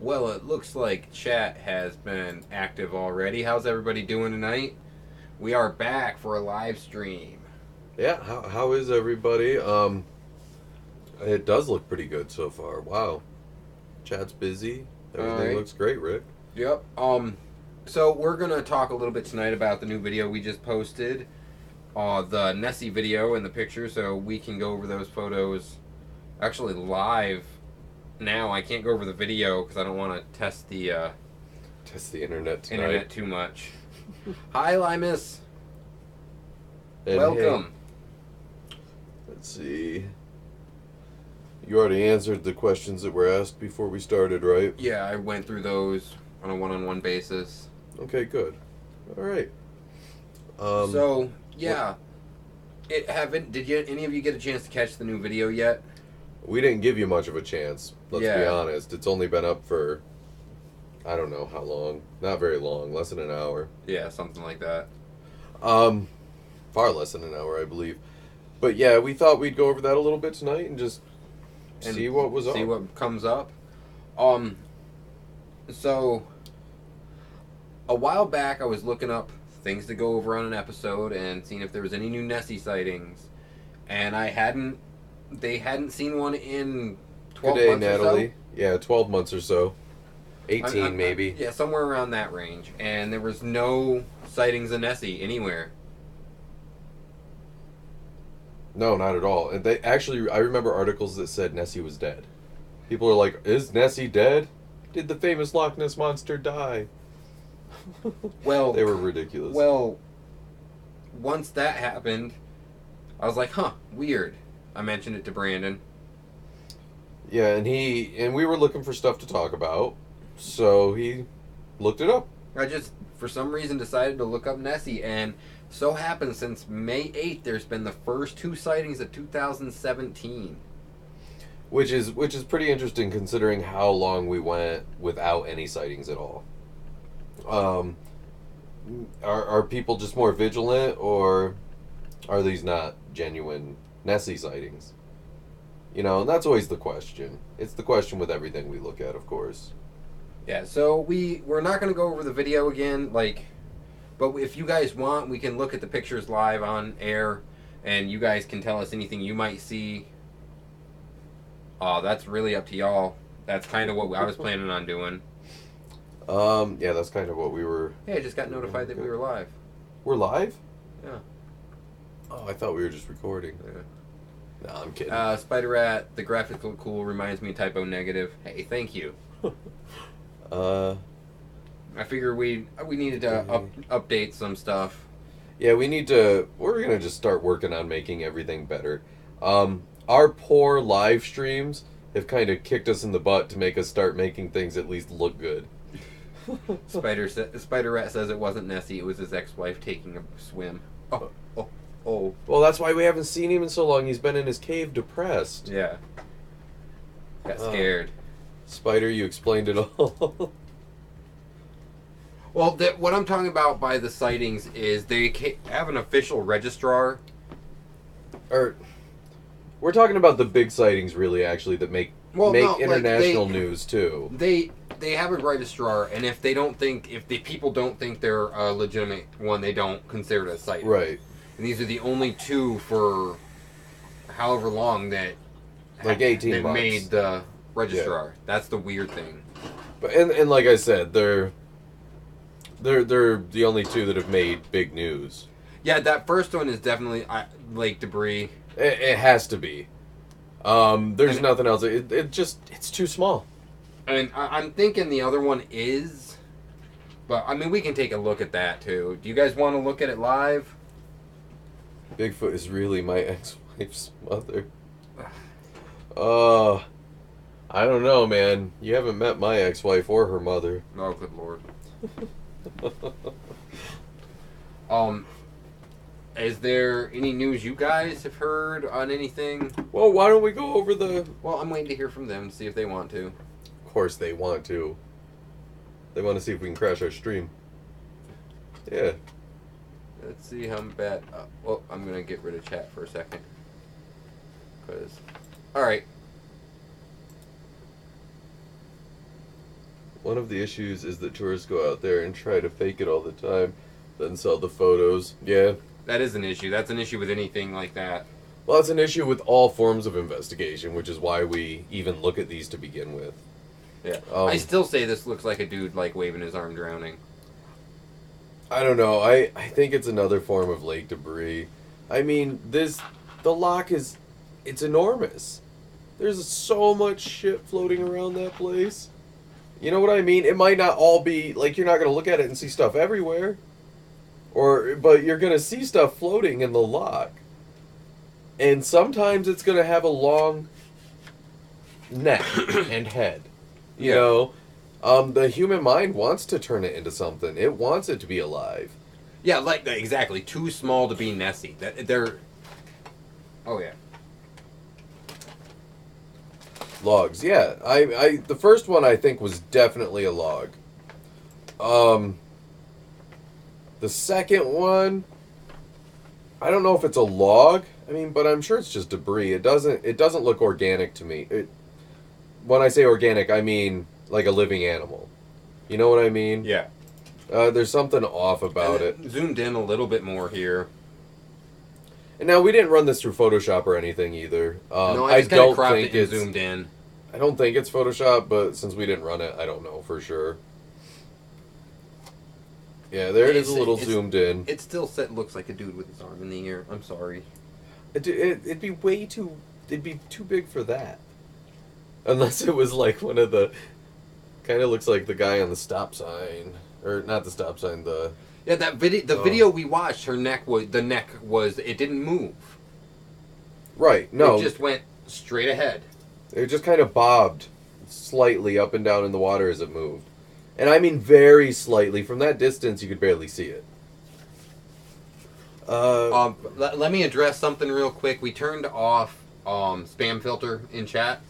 Well, it looks like chat has been active already. How's everybody doing tonight? We are back for a live stream. Yeah, how is everybody? It does look pretty good so far. Wow. Chat's busy. Everything looks great, Rick. Yep. So we're gonna talk a little bit tonight about the new video we just posted. The Nessie video and the picture, so we can go over those photos actually live now. I can't go over the video because I don't want to test the internet tonight. internet too much. Hi, Limus. And Welcome. hey, let's see. You already answered the questions that were asked before we started, right? Yeah, I went through those on a one-on-one basis. Okay, good. All right. So yeah, did any of you get a chance to catch the new video yet? We didn't give you much of a chance. Let's be Yeah. honest. It's only been up for I don't know how long. Not very long. Less than an hour. Yeah, something like that. Far less than an hour, I believe. But yeah, we thought we'd go over that a little bit tonight and just see what was up. See what comes up. So a while back I was looking up things to go over on an episode and seeing if there was any new Nessie sightings, and they hadn't seen one in 12 Good day, months Natalie. or so. Yeah, 12 months or so. 18 maybe. Yeah, somewhere around that range. And there was no sightings of Nessie anywhere. No, not at all. And I remember articles that said Nessie was dead. People are like, is Nessie dead? Did the famous Loch Ness Monster die? Well, they were ridiculous. Well, once that happened, I was like, huh, weird. I mentioned it to Brandon. Yeah, and we were looking for stuff to talk about, so he looked it up. I just, for some reason, decided to look up Nessie, and so happens since May 8th, there's been the first 2 sightings of 2017. Which is pretty interesting considering how long we went without any sightings at all. Are people just more vigilant, or are these not genuine Nessie sightings? You know, and that's always the question. It's the question with everything we look at, of course. Yeah, so we're not going to go over the video again, but if you guys want, we can look at the pictures live on air, and you guys can tell us anything you might see. That's really up to y'all. That's kind of what I was planning on doing. Yeah, that's kind of what we were... Hey, I just got notified that we were live. We're live? Yeah. Oh, I thought we were just recording. Yeah. No, I'm kidding. Spider Rat, the graphics look cool, reminds me of Typo Negative. Hey, thank you. I figure we needed to update some stuff. Yeah, we're gonna just start working on making everything better. Our poor live streams have kind of kicked us in the butt to make us start making things at least look good. Spider Rat says it wasn't Nessie, it was his ex-wife taking a swim. Oh. Well, that's why we haven't seen him in so long. He's been in his cave depressed. Yeah. Got scared. Spider, you explained it all. Well, what I'm talking about by the sightings is they have an official registrar. We're talking about the big sightings, really, actually, that make international news, too. They have a registrar, and if the people don't think they're a legitimate one, they don't consider it a sighting. Right. And these are the only 2 for however long that 18 months. made the registrar. Yeah. That's the weird thing. But and like I said, they're the only 2 that have made big news. Yeah, that first one is definitely Lake Debris. It has to be. There's nothing else. It's too small. And I'm thinking the other one is, but I mean we can take a look at that too. Do you guys want to look at it live? Bigfoot is really my ex-wife's mother. I don't know, man. You haven't met my ex-wife or her mother. Oh, good lord. Is there any news you guys have heard on anything? Well, why don't we go over the... Well, I'm waiting to hear from them to see if they want to. Of course they want to. They want to see if we can crash our stream. Yeah. Let's see how bad... well, I'm going to get rid of chat for a second. Alright. One of the issues is that tourists go out there and try to fake it all the time, then sell the photos. Yeah. That is an issue. That's an issue with anything like that. Well, it's an issue with all forms of investigation, which is why we even look at these to begin with. Yeah. I still say this looks like a dude like waving his arm drowning. I don't know. I think it's another form of lake debris. I mean, the lock it's enormous. There's so much shit floating around that place. You know what I mean? It might not all be, like, you're not going to look at it and see stuff everywhere. But you're going to see stuff floating in the lock. And sometimes it's going to have a long neck and head. You know? The human mind wants to turn it into something. It wants it to be alive. Yeah, like, exactly. Too small to be Nessie. They're... Oh, yeah. Logs, yeah. The first one I think was definitely a log. The second one, I don't know if it's a log. I mean, but I'm sure it's just debris. It doesn't look organic to me. When I say organic, I mean like a living animal. You know what I mean? Yeah. There's something off about it. Zoomed in a little bit more here. And now, we didn't run this through Photoshop or anything either. No, I just kind of cropped it and zoomed in. I don't think it's Photoshop, but since we didn't run it, I don't know for sure. Yeah, there it is, a little zoomed in. It still looks like a dude with his arm in the air. I'm sorry. It'd be way too... It'd be too big for that. Unless it was like one of the... Kind of looks like the guy on the stop sign. Or, not the stop sign, the... Yeah, that video we watched, the neck was, it didn't move. Right, no. It just went straight ahead. It just kind of bobbed slightly up and down in the water as it moved. And I mean very slightly. From that distance, you could barely see it. Let me address something real quick. We turned off spam filter in chat.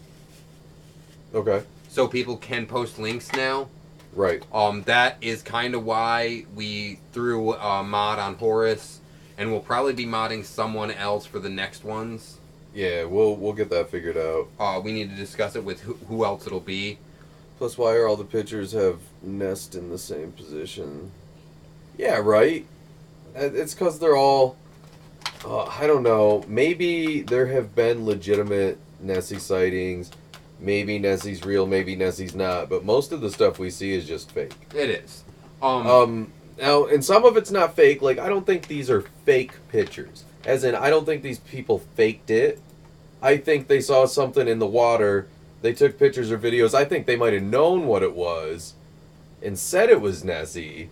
Okay. So people can post links now. Right. That is kind of why we threw a mod on Horace, and we'll probably be modding someone else for the next ones. Yeah, we'll get that figured out. We need to discuss it with who else it'll be. Plus, why are all the pictures have nest in the same position? Yeah, right. It's because they're all... I don't know. Maybe there have been legitimate Nessie sightings. Maybe Nessie's real, maybe Nessie's not. But most of the stuff we see is just fake. It is. Now, and some of it's not fake. Like, I don't think these are fake pictures. As in, I don't think these people faked it. I think they saw something in the water. They took pictures or videos. I think they might have known what it was and said it was Nessie.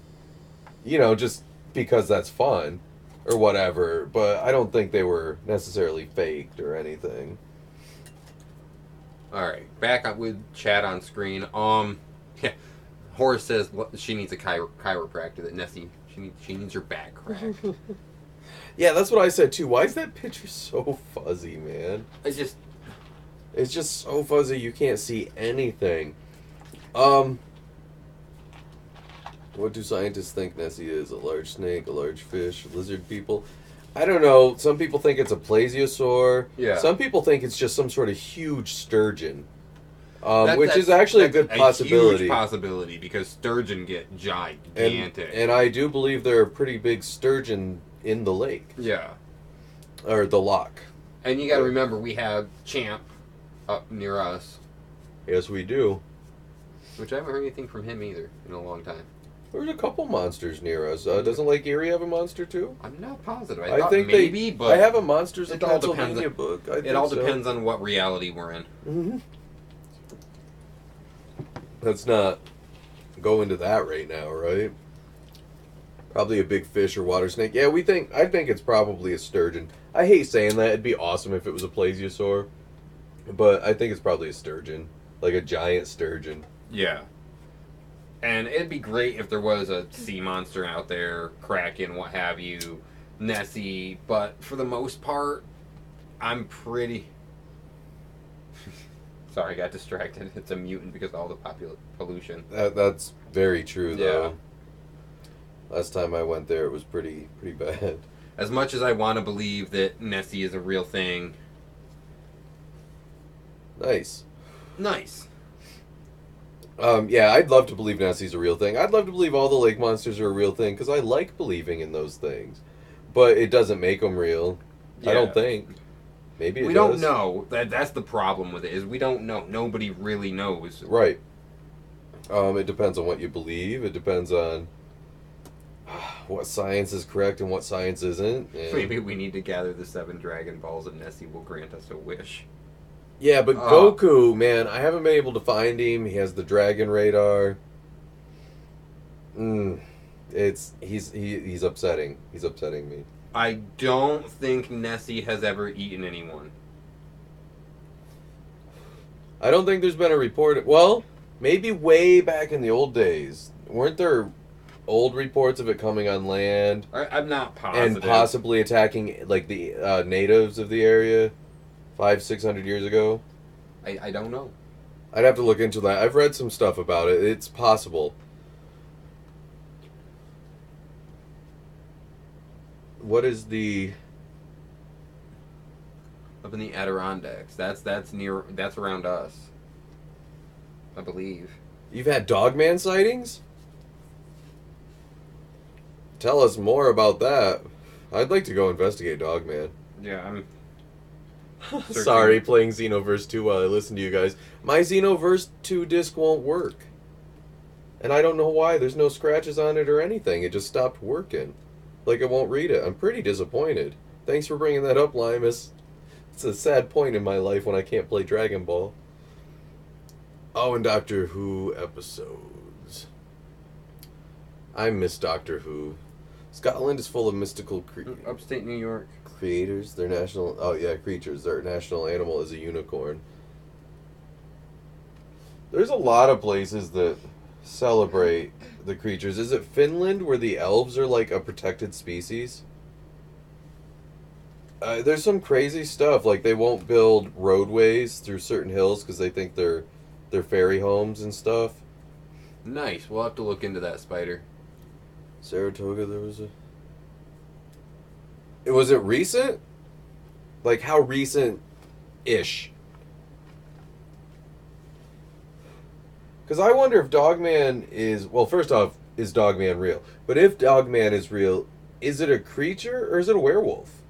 You know, just because that's fun or whatever. But I don't think they were necessarily faked or anything. All right, back up with chat on screen. Yeah, Horace says she needs a chiropractor. That Nessie, she needs her back cracked. Yeah, that's what I said too. Why is that picture so fuzzy, man? It's just so fuzzy you can't see anything. What do scientists think Nessie is? A large snake, a large fish, lizard people? I don't know. Some people think it's a plesiosaur. Yeah. Some people think it's just some sort of huge sturgeon. Which is actually a good possibility. A huge possibility, because sturgeon get gigantic. And I do believe there are pretty big sturgeon in the lake. Yeah. Or the lock. And you got to remember, we have Champ up near us. Yes, we do. Which I haven't heard anything from him either in a long time. There's a couple monsters near us. Doesn't Lake Erie have a monster too? I'm not positive. I think maybe, but I have a Monsters of Pennsylvania book. It all depends on what reality we're in. Mm-hmm. Let's not go into that right now, right? Probably a big fish or water snake. Yeah, I think it's probably a sturgeon. I hate saying that. It'd be awesome if it was a plesiosaur. But I think it's probably a sturgeon. Like a giant sturgeon. Yeah. And it'd be great if there was a sea monster out there, Kraken, what have you, Nessie. But for the most part, I'm pretty... Sorry, I got distracted. It's a mutant because of all the pollution. That's very true, though. Yeah. Last time I went there, it was pretty bad. As much as I want to believe that Nessie is a real thing. Nice. Yeah, I'd love to believe Nessie's a real thing. I'd love to believe all the lake monsters are a real thing because I like believing in those things. But it doesn't make them real. Yeah. I don't think. Maybe it We does. don't know. That's the problem with it, is we don't know. Nobody really knows. Right. It depends on what you believe. It depends on what science is correct and what science isn't. And Maybe we need to gather the 7 Dragon Balls and Nessie will grant us a wish. yeah, but Goku, man, I haven't been able to find him. He has the dragon radar. He's upsetting. He's upsetting me. I don't think Nessie has ever eaten anyone. I don't think there's been a report. Well, maybe way back in the old days. Weren't there old reports of it coming on land? I'm not positive. And possibly attacking, like, the natives of the area 500-600 years ago? I don't know. I'd have to look into that. I've read some stuff about it. It's possible. What is the... Up in the Adirondacks. That's around us, I believe. You've had Dogman sightings? Tell us more about that. I'd like to go investigate Dogman. Yeah, I'm... Sorry, playing Xenoverse 2 while I listen to you guys. My Xenoverse 2 disc won't work. And I don't know why. There's no scratches on it or anything. It just stopped working. Like, it won't read it. I'm pretty disappointed. Thanks for bringing that up, Limus. It's a sad point in my life when I can't play Dragon Ball. Oh, and Doctor Who episodes. I miss Doctor Who. Scotland is full of mystical Upstate New York. creators. Their national... Oh, yeah, creatures. Their national animal is a unicorn. There's a lot of places that celebrate the creatures. Is it Finland where the elves are like a protected species? There's some crazy stuff. Like, they won't build roadways through certain hills because they think they're fairy homes and stuff. Nice. We'll have to look into that, Spider. Saratoga, there was a... Was it recent? Like, how recent-ish? Because I wonder if Dogman is... Well, first off, is Dogman real? But if Dogman is real, is it a creature or is it a werewolf?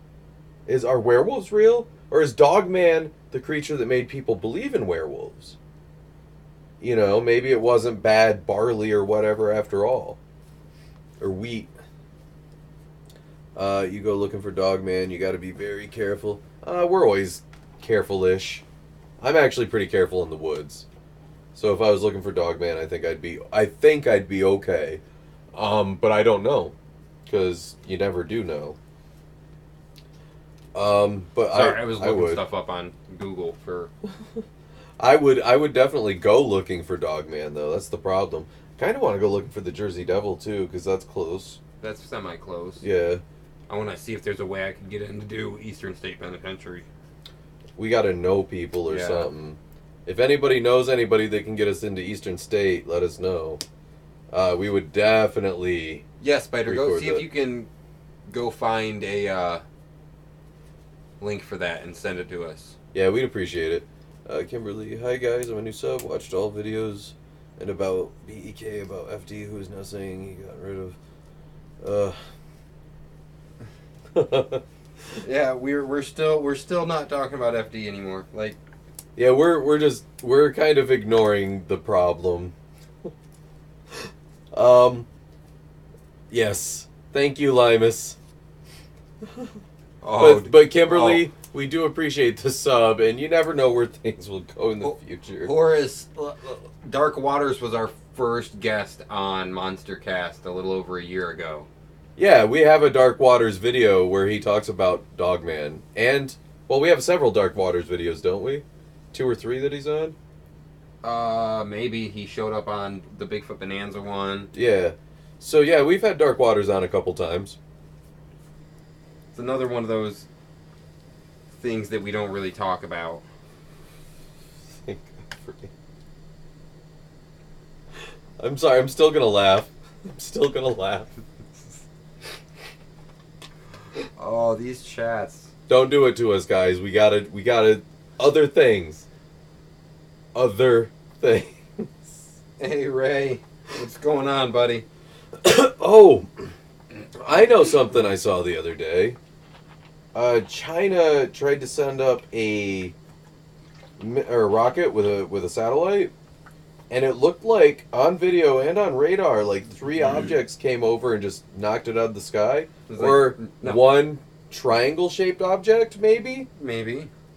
Are werewolves real? Or is Dogman the creature that made people believe in werewolves? You know, maybe it wasn't bad barley or whatever after all. Or wheat. You go looking for Dogman, you gotta be very careful. We're always careful-ish. I'm actually pretty careful in the woods. So if I was looking for Dogman, I think I'd be okay. But I don't know. Because you never do know. But Sorry, I was looking stuff up on Google for... I would definitely go looking for Dogman, though. That's the problem. Kind of want to go looking for the Jersey Devil, too, because that's close. That's semi-close. Yeah. I want to see if there's a way I can get in to do Eastern State Penitentiary. We got to know people or something. If anybody knows anybody that can get us into Eastern State, let us know. We would definitely... Yes, Spider, go see that. if you can go find a link for that and send it to us. Yeah, we'd appreciate it. Kimberly, hi guys, I'm a new sub, watched all videos and about BEK, about FD, who is now saying he got rid of... Yeah, we're still not talking about FD anymore. Like, yeah, we're kind of ignoring the problem. Yes. Thank you, Limus. But Kimberly, we do appreciate the sub, and you never know where things will go in the future. Horace, Dark Waters was our first guest on MonsterCast a little over a year ago. Yeah, we have a Dark Waters video where he talks about Dogman. And, well, we have several Dark Waters videos, don't we? 2 or 3 that he's on? Maybe he showed up on the Bigfoot Bonanza one. Yeah. So, yeah, we've had Dark Waters on a couple times. It's another one of those things that we don't really talk about. Thank God for me. I'm sorry, I'm still gonna laugh. Oh, these chats. Don't do it to us, guys. We gotta, other things. Hey, Ray. What's going on, buddy? Oh, I know something I saw the other day. China tried to send up a rocket with a satellite, and it looked like on video and on radar, like 3 objects came over and just knocked it out of the sky, or no. one triangle-shaped object, maybe.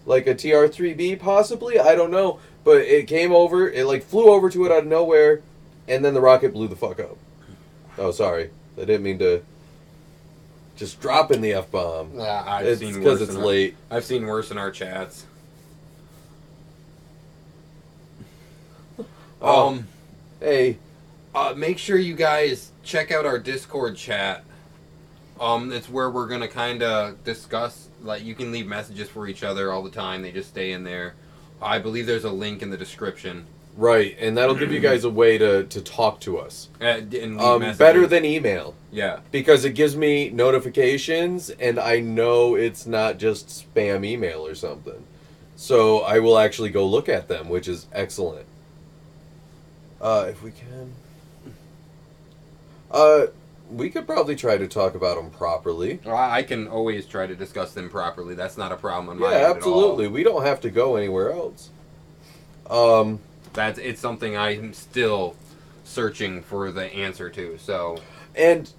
Like a TR-3B, possibly. I don't know, but it came over. It like flew over to it out of nowhere, and then the rocket blew the fuck up. Oh, sorry, I didn't mean to. Just dropping the F-bomb. I've seen worse because it's late. I've seen worse in our chats. Hey. Make sure you guys check out our Discord chat. It's where we're gonna kind of discuss. Like, you can leave messages for each other all the time. They just stay in there. I believe there's a link in the description. Right, and that'll give you guys a way to talk to us. And leave better than email. Yeah. Because it gives me notifications, and I know it's not just spam email or something. So I will actually go look at them, which is excellent. If we can... we could probably try to talk about them properly. I can always try to discuss them properly. That's not a problem on my end Yeah, absolutely. at all. We don't have to go anywhere else. It's something I'm still searching for the answer to, so... And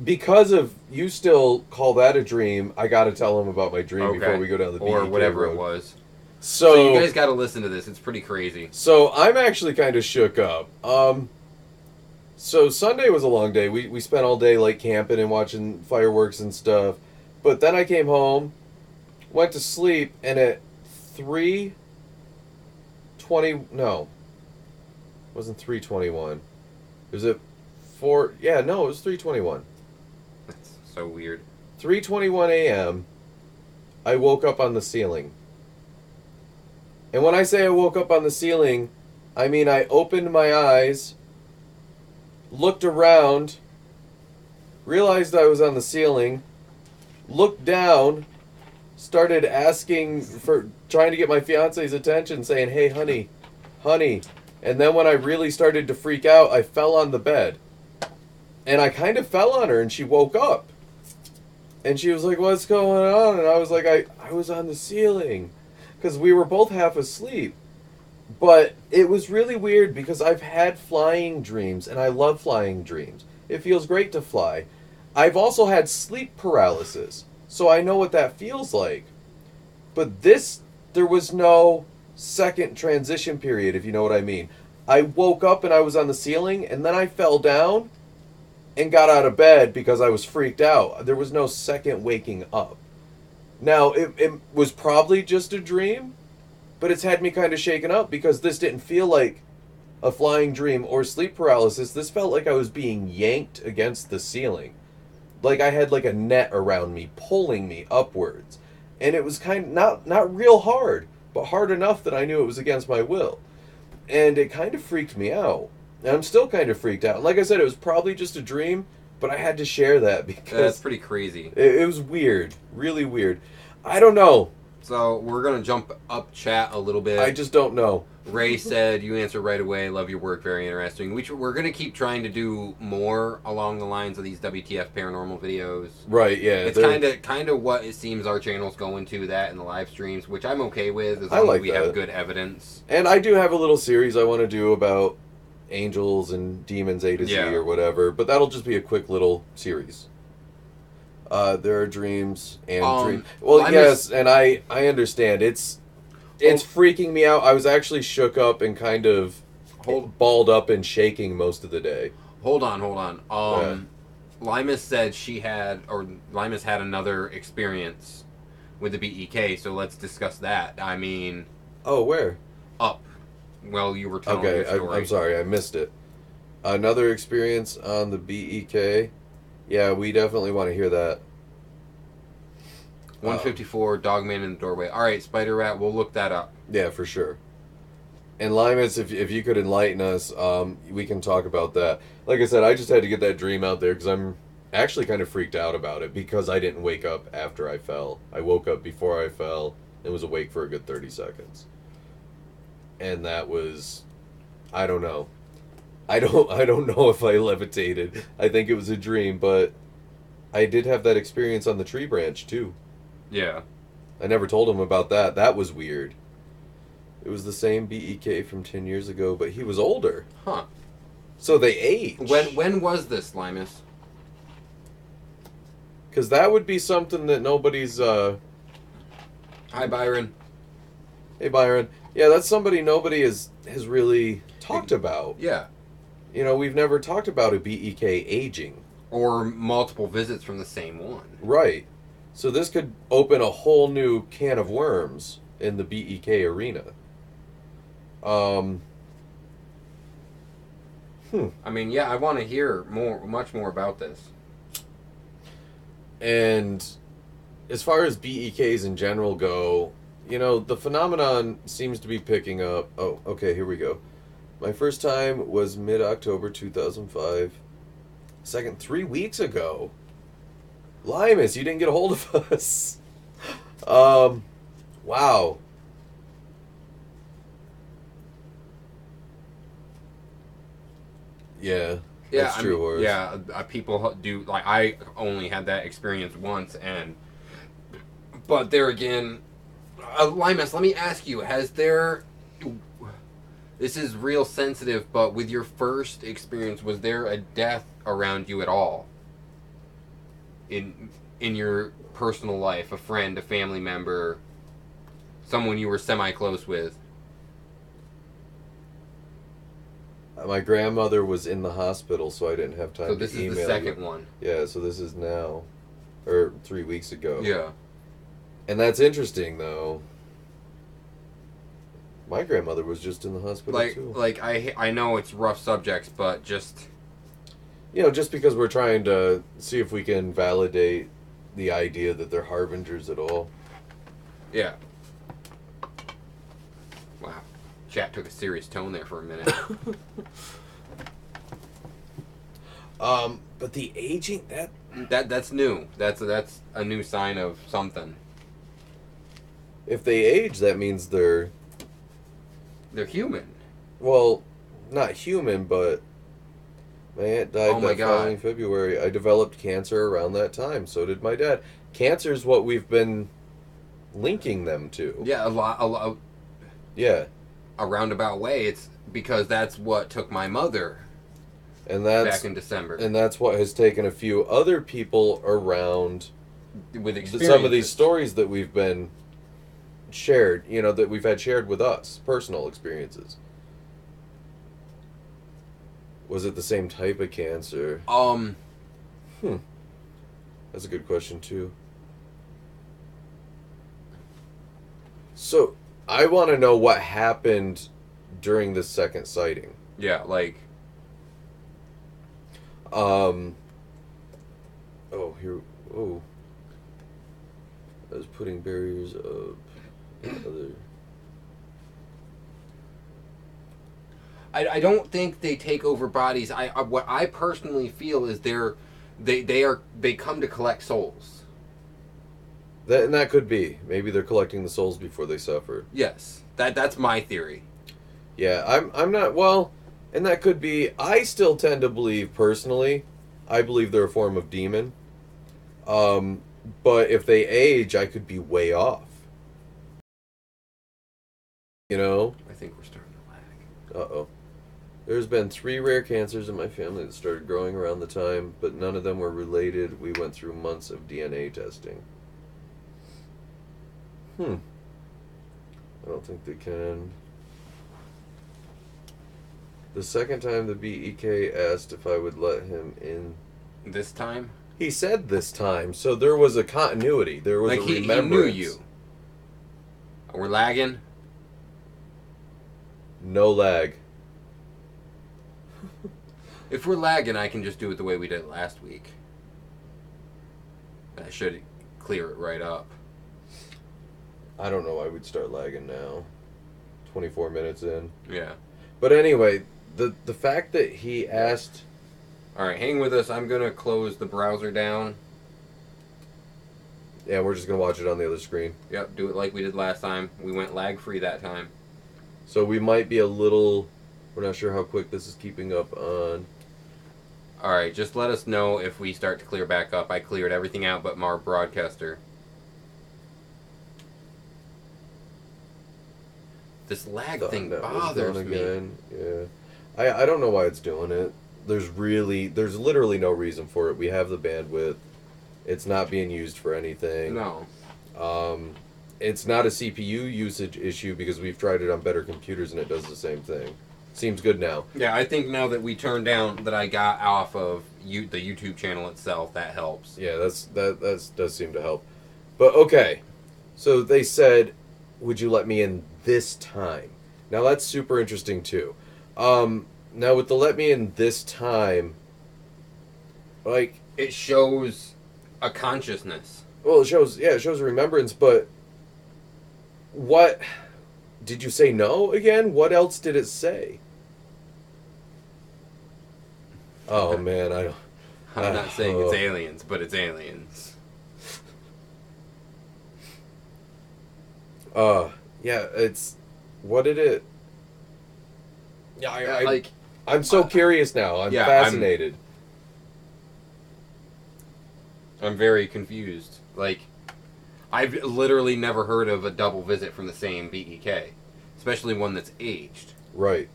because of you still call that a dream, I gotta tell him about my dream before we go down the BEK or whatever road. It was. So you guys gotta listen to this. It's pretty crazy. So I'm actually kind of shook up. So Sunday was a long day. We spent all day like camping and watching fireworks and stuff. But then I came home, went to sleep, and at 3:20, no, it wasn't 3:21. It was at 4. Yeah, no, it was 3:21. That's so weird. 3:21 a.m. I woke up on the ceiling. And when I say I woke up on the ceiling, I mean I opened my eyes, looked around, realized I was on the ceiling, looked down, started trying to get my fiance's attention, saying, "Hey, honey, honey." And then when I really started to freak out, I fell on the bed. And I kind of fell on her, and she woke up. And she was like, "What's going on?" And I was like, I was on the ceiling. Because we were both half asleep. But it was really weird because I've had flying dreams, and I love flying dreams. It feels great to fly. I've also had sleep paralysis, so I know what that feels like. But there was no second transition period, if you know what I mean. I woke up and I was on the ceiling, and then I fell down and got out of bed because I was freaked out. There was no second waking up. Now, it was probably just a dream, but it's had me kind of shaken up because this didn't feel like a flying dream or sleep paralysis. This felt like I was being yanked against the ceiling. Like I had like a net around me, pulling me upwards. And it was kind of not real hard, but hard enough that I knew it was against my will. And it kind of freaked me out. And I'm still kind of freaked out. Like I said, it was probably just a dream, but I had to share that because... That's pretty crazy. It was weird. Really weird. I don't know. So, we're going to jump up chat a little bit. I just don't know. Ray said, "You answer right away. Love your work. Very interesting." We're going to keep trying to do more along the lines of these WTF paranormal videos. Right, yeah. It's kind of what it seems our channel's going to, that in the live streams, which I'm okay with as long as we have good evidence. And I do have a little series I want to do about angels and demons A to Z or whatever, but that'll just be a quick little series. There are dreams and dreams. Well, yes, and I understand. It's freaking me out. I was actually shook up and kind of balled up and shaking most of the day. Hold on. Limas said Limas had another experience with the BEK, so let's discuss that. I mean... Oh, where? Up. Well, you were telling your story. I'm sorry, I missed it. Another experience on the BEK. Yeah, we definitely want to hear that. 154, Dogman in the doorway. All right, Spider Rat, we'll look that up. Yeah, for sure. And Limas, if you could enlighten us, we can talk about that. Like I said, I just had to get that dream out there because I'm actually kind of freaked out about it because I didn't wake up after I fell. I woke up before I fell and was awake for a good 30 seconds. And that was, I don't know. I don't know if I levitated. I think it was a dream, but I did have that experience on the tree branch too. Yeah. I never told him about that. That was weird. It was the same BEK from 10 years ago, but he was older. Huh. So they age. When was this, Limus? Because that would be something that nobody's... Hi, Byron. Hey, Byron. Yeah, that's somebody nobody has really talked about. Yeah. You know, we've never talked about a BEK aging. Or multiple visits from the same one. Right. So this could open a whole new can of worms in the BEK arena. I mean, yeah, I want to hear much more about this. And as far as BEKs in general go, you know, the phenomenon seems to be picking up. Oh, okay, here we go. My first time was mid-October 2005. Second, 3 weeks ago. Limus, you didn't get a hold of us. Wow. Yeah, that's true. I mean, yeah, people do, like, I only had that experience once, but there again, Limus, let me ask you, this is real sensitive, but with your first experience, was there a death around you at all? In your personal life, a friend, a family member, someone you were semi-close with? My grandmother was in the hospital, so I didn't have time to email. So this is the second one. Yeah, so this is now, or 3 weeks ago. Yeah. And that's interesting, though. My grandmother was just in the hospital, too. Like, I know it's rough subjects, but just... You know, just because we're trying to see if we can validate the idea that they're harbingers at all. Yeah. Wow. Chat took a serious tone there for a minute. But the aging, that's new. That's a new sign of something. If they age, that means they're human. Well, not human, but my aunt died that following February. I developed cancer around that time. So did my dad. Cancer is what we've been linking them to. Yeah, a lot. Yeah. A roundabout way. It's because that's what took my mother. And that's back in December. And that's what has taken a few other people around with some of these stories that we've been shared, you know, that we've had shared with us, personal experiences. Was it the same type of cancer? That's a good question too. So, I want to know what happened during the second sighting. Yeah, like... I was putting barriers up. I don't think they take over bodies. What I personally feel is they come to collect souls. That could be. Maybe they're collecting the souls before they suffer. Yes, that's my theory. Yeah, I'm not, well, and that could be. I still tend to believe, personally, I believe they're a form of demon. But if they age, I could be way off. You know? I think we're starting to lag. Uh-oh. There's been 3 rare cancers in my family that started growing around the time, but none of them were related. We went through months of DNA testing. I don't think they can. The second time the BEK asked if I would let him in. This time? He said this time, so there was a continuity. There was a remembrance. He knew you. We're lagging? No lag. If we're lagging, I can just do it the way we did last week. That should clear it right up. I don't know why we'd start lagging now. 24 minutes in. Yeah. But anyway, the fact that he asked... Alright, hang with us. I'm going to close the browser down. Yeah, we're just going to watch it on the other screen. Yep, do it like we did last time. We went lag-free that time. So we might be a little We're not sure how quick this is keeping up on. Alright, just let us know if we start to clear back up. I cleared everything out but Mar Broadcaster. This lag thing bothers me. Again. Yeah. I don't know why it's doing it. There's literally no reason for it. We have the bandwidth. It's not being used for anything. No. It's not a CPU usage issue because we've tried it on better computers and it does the same thing. Seems good now. Yeah, I think now that we turned down, that I got off of the YouTube channel itself, that helps. Yeah, that does seem to help. But okay, so they said, would you let me in this time? Now that's super interesting too. Now with the let me in this time, like... It shows a consciousness. Well, it shows a remembrance, but what... Did you say no again? What else did it say? Oh, man, I don't... I'm not saying it's aliens, but it's aliens. Yeah, it's... What did it... Yeah, I'm so curious now. I'm fascinated. I'm very confused. Like, I've literally never heard of a double visit from the same BEK. Especially one that's aged. Right.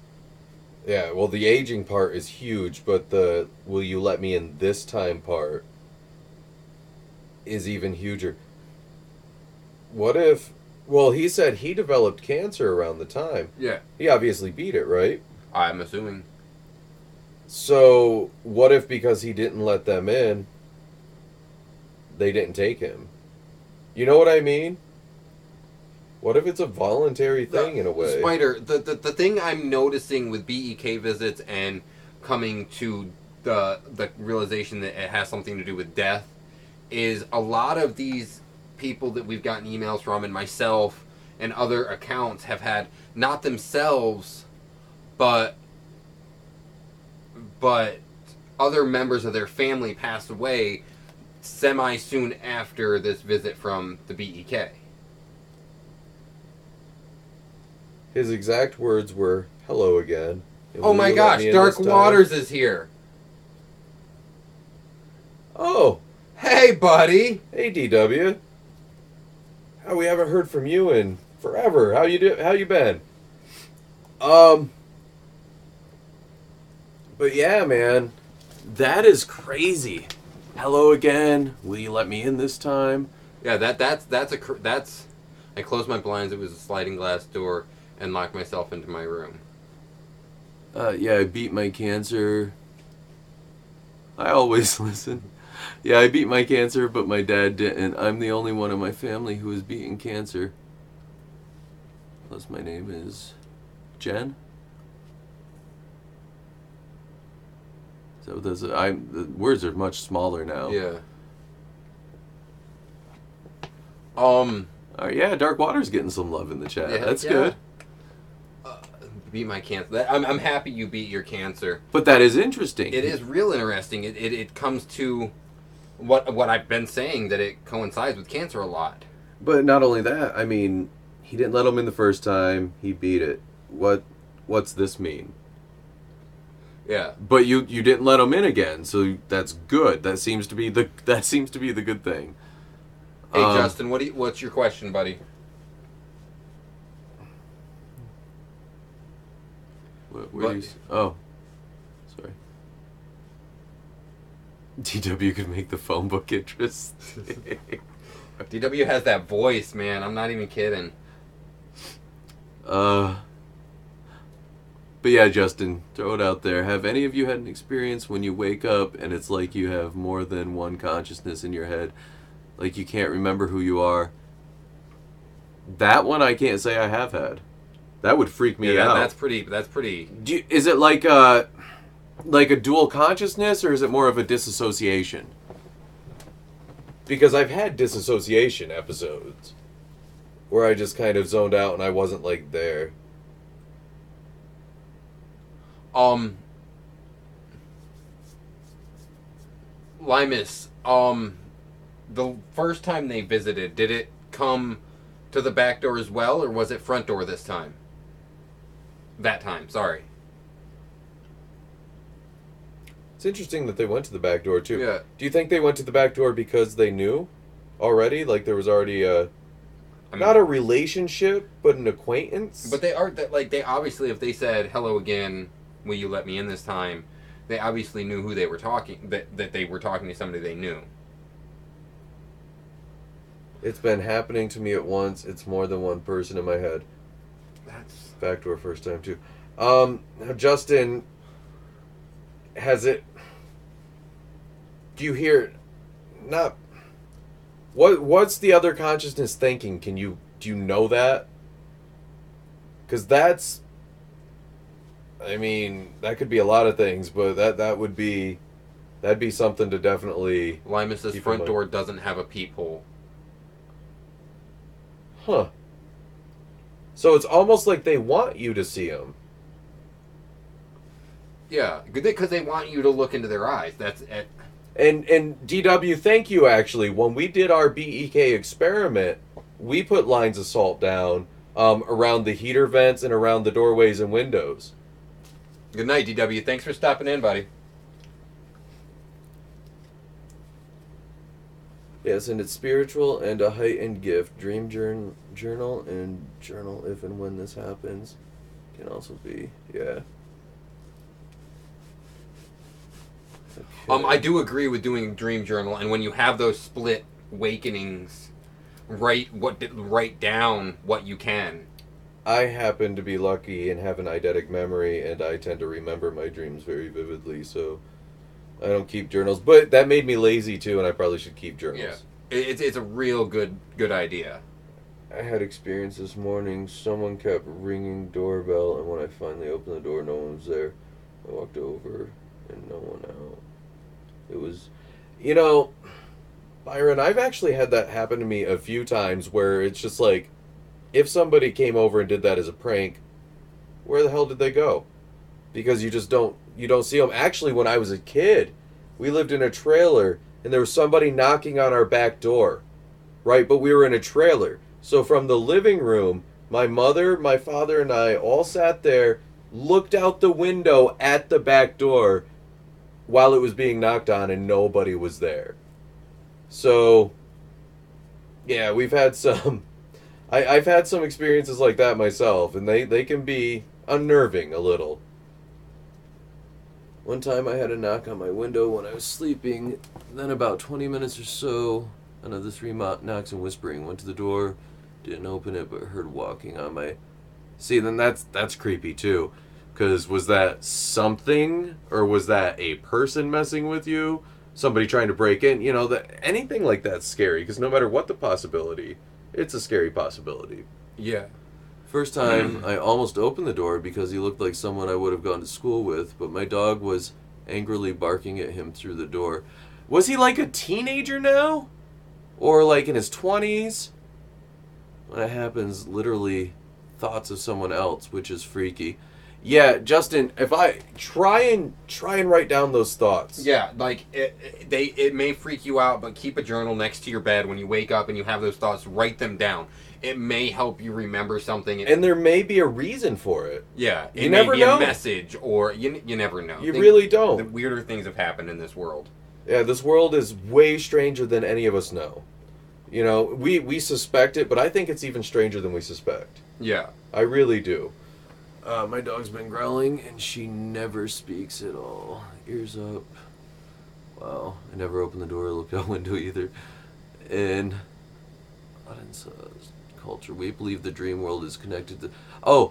Yeah, well, the aging part is huge, but the will you let me in this time part is even huger. What if... Well, he said he developed cancer around the time. Yeah. He obviously beat it, right? I'm assuming. So, what if because he didn't let them in, they didn't take him? You know what I mean? What if it's a voluntary thing in a way? Spider, the thing I'm noticing with BEK visits and coming to the realization that it has something to do with death is a lot of these people that we've gotten emails from, and myself and other accounts have had not themselves, but other members of their family pass away semi-soon after this visit from the BEK. His exact words were, "Hello again." Oh my gosh, Dark Waters is here. Oh. Hey, buddy. Hey, DW. How we haven't heard from you in forever. How you been? But yeah, man. That is crazy. Hello again. Will you let me in this time? Yeah, that's I closed my blinds. It was a sliding glass door, and locked myself into my room. Yeah, I beat my cancer. I always listen. Yeah, I beat my cancer, but my dad didn't. I'm the only one in my family who has beaten cancer. Plus, my name is Jen. So the words are much smaller now. Yeah. Yeah, Dark Water's getting some love in the chat. Yeah, That's good. Beat my cancer. I'm happy you beat your cancer. But that is interesting. It is real interesting. It comes to what I've been saying, that it coincides with cancer a lot. But not only that, I mean, he didn't let him in the first time. He beat it. What's this mean? Yeah. But you didn't let him in again, so that's good. That seems to be the good thing. Hey, Justin, what's your question, buddy? Where do you... Oh. Sorry. DW could make the phone book interest. DW has that voice, man. I'm not even kidding. But yeah, Justin, throw it out there. Have any of you had an experience when you wake up and it's like you have more than one consciousness in your head? Like you can't remember who you are? That one I can't say I have had. That would freak me out. That's pretty. Is it like a dual consciousness, or is it more of a disassociation? Because I've had disassociation episodes where I just kind of zoned out and I wasn't like there. Limus, the first time they visited, did it come to the back door as well, or was it front door this time? That time, sorry. It's interesting that they went to the back door, too. Yeah. Do you think they went to the back door because they knew already? Like, there was already not a relationship, but an acquaintance? But they obviously, if they said, hello again, will you let me in this time, they obviously knew who they were talking, that they were talking to somebody they knew. It's been happening to me at once. It's more than one person in my head. That's... Back door first time, too. Now, Justin, has it... Do you hear... Not... What's the other consciousness thinking? Do you know that? Because that's... I mean, that could be a lot of things, but that'd be something to definitely... Limus's front door doesn't have a peephole. Huh. So it's almost like they want you to see them. Yeah, because they want you to look into their eyes. That's it. And DW, thank you, actually. When we did our BEK experiment, we put lines of salt down around the heater vents and around the doorways and windows. Good night, DW. Thanks for stopping in, buddy. Yes, and it's spiritual and a heightened gift. Dream journal and journal if and when this happens can also be, yeah. Okay. I do agree with doing a dream journal, and when you have those split awakenings, write down what you can. I happen to be lucky and have an eidetic memory, and I tend to remember my dreams very vividly, so I don't keep journals. But that made me lazy, too, and I probably should keep journals. Yeah. It's a real good idea. I had experience this morning. Someone kept ringing doorbell, and when I finally opened the door, no one was there. I walked over, and no one out. It was... You know, Byron, I've actually had that happen to me a few times where it's just like, if somebody came over and did that as a prank, where the hell did they go? Because you don't see them. Actually, when I was a kid, we lived in a trailer, and there was somebody knocking on our back door, right? But we were in a trailer. So from the living room, my mother, my father, and I all sat there, looked out the window at the back door while it was being knocked on, and nobody was there. So, yeah, we've had some... I've had some experiences like that myself, and they can be unnerving a little. One time I had a knock on my window when I was sleeping. Then about 20 minutes or so, another 3 knocks and whispering. Went to the door, didn't open it, but heard walking on my... See, then that's creepy too. Because was that something, or was that a person messing with you? Somebody trying to break in? You know, anything like that's scary, because no matter what the possibility... It's a scary possibility. Yeah. First time, I almost opened the door because he looked like someone I would have gone to school with, but my dog was angrily barking at him through the door. Was he like a teenager now? Or like in his 20s? When that happens, literally thoughts of someone else, which is freaky. Yeah, Justin, if I try and write down those thoughts. Yeah, like it may freak you out, but keep a journal next to your bed when you wake up and you have those thoughts. Write them down. It may help you remember something. And there may be a reason for it. Yeah, you never know. A message, or you never know. You really don't. The weirder things have happened in this world. Yeah, this world is way stranger than any of us know. You know, we suspect it, but I think it's even stranger than we suspect. Yeah, I really do. My dog's been growling, and she never speaks at all. Ears up. Wow. I never opened the door or looked out window either. And culture. We believe the dream world is connected to... Oh,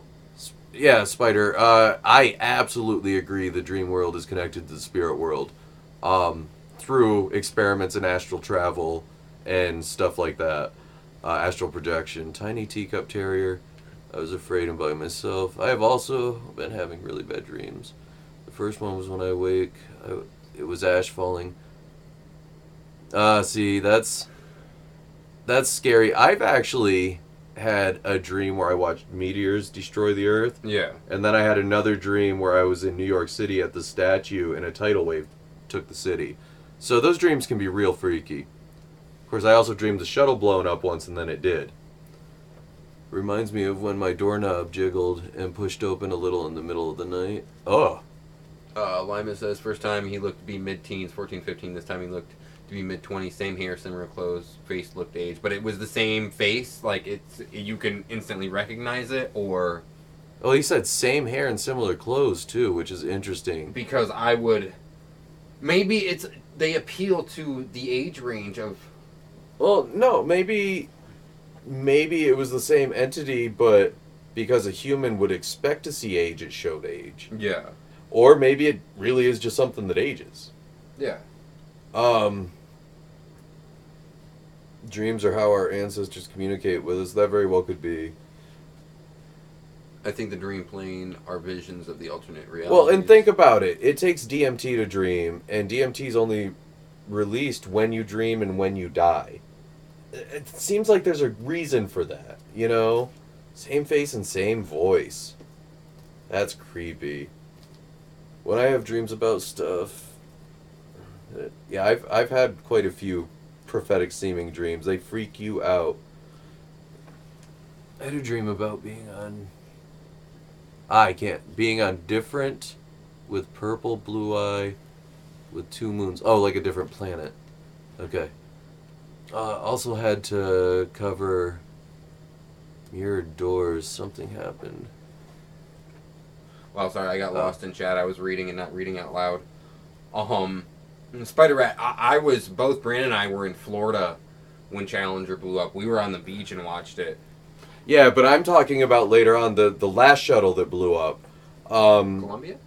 yeah, Spider. I absolutely agree the dream world is connected to the spirit world. Through experiments in astral travel and stuff like that. Astral projection. Tiny teacup terrier. I was afraid and by myself. I have also been having really bad dreams. The first one was when I awake. It was ash falling. See, that's scary. I've actually had a dream where I watched meteors destroy the earth. Yeah. And then I had another dream where I was in New York City at the statue and a tidal wave took the city. So those dreams can be real freaky. Of course, I also dreamed the shuttle blown up once and then it did. Reminds me of when my doorknob jiggled and pushed open a little in the middle of the night. Oh. Lima says, first time he looked to be mid-teens, 14, 15. This time he looked to be mid-20s. Same hair, similar clothes, face looked aged. But it was the same face? Like, you can instantly recognize it, or... Oh, he said same hair and similar clothes, too, which is interesting. Because I would... Maybe they appeal to the age range of... Well, no, maybe it was the same entity, but because a human would expect to see age, it showed age. Yeah. Or maybe it really is just something that ages. Yeah. Dreams are how our ancestors communicate with us. That very well could be. I think the dream plane are visions of the alternate reality. Well, and think about it. It takes DMT to dream, and DMT is only released when you dream and when you die. It seems like there's a reason for that, you know? Same face and same voice. That's creepy. When I have dreams about stuff... Yeah, I've had quite a few prophetic seeming dreams. They freak you out. I had a dream about being on... I can't. Being on Different with purple, blue eye, with 2 moons. Oh, like a different planet. Okay. Also had to cover mirrored doors. Something happened. Well, sorry, I got lost in chat. I was reading and not reading out loud. Spider Rat, both Brandon and I were in Florida when Challenger blew up. We were on the beach and watched it. Yeah, but I'm talking about later on the last shuttle that blew up. Columbia?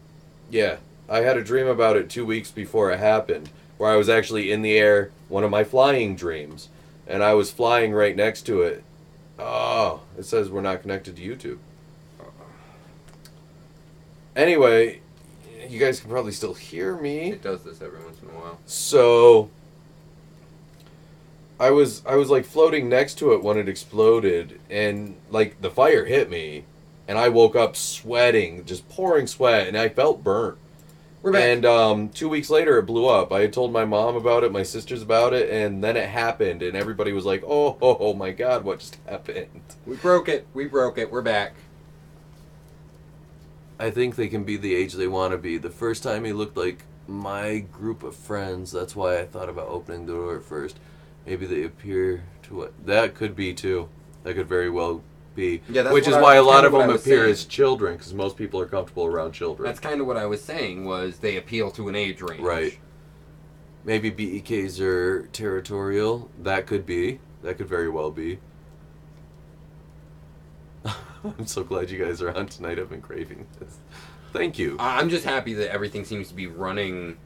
Yeah. I had a dream about it 2 weeks before it happened, where I was actually in the air, one of my flying dreams, and I was flying right next to it. Oh, it says we're not connected to YouTube. Anyway, you guys can probably still hear me. It does this every once in a while. So, I was like floating next to it when it exploded, and like the fire hit me, and I woke up sweating, just pouring sweat, and I felt burnt. We're back. And 2 weeks later, it blew up. I had told my mom about it, my sisters about it, and then it happened, and everybody was like, oh my God, what just happened? We broke it. We're back. I think they can be the age they want to be. The first time he looked like my group of friends, that's why I thought about opening the door at first. Maybe they appear to what? That could be, too. That could very well be. Yeah, that's which is why a lot of them appear as children, because most people are comfortable around children. That's kind of what I was saying, was they appeal to an age range. Right. Maybe BEKs are territorial. That could be. That could very well be. I'm so glad you guys are on tonight. I've been craving this. Thank you. I'm just happy that everything seems to be running.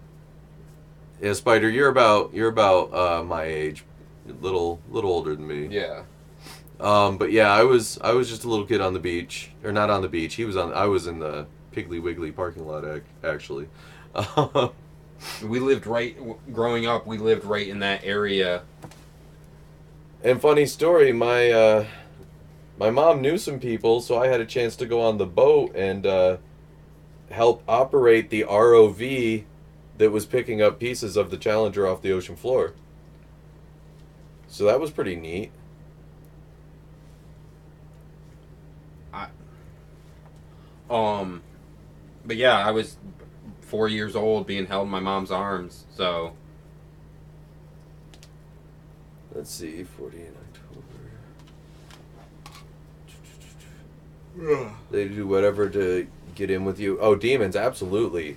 Yeah, Spider, you're about my age, little older than me. Yeah. But yeah, I was just a little kid on the beach, or not on the beach. I was in the Piggly Wiggly parking lot actually. Growing up, we lived right in that area. And funny story, my mom knew some people, so I had a chance to go on the boat and help operate the ROV that was picking up pieces of the Challenger off the ocean floor. So that was pretty neat. But yeah, I was 4 years old being held in my mom's arms, so. Let's see, 40 in October. They do whatever to get in with you. Oh, demons, absolutely.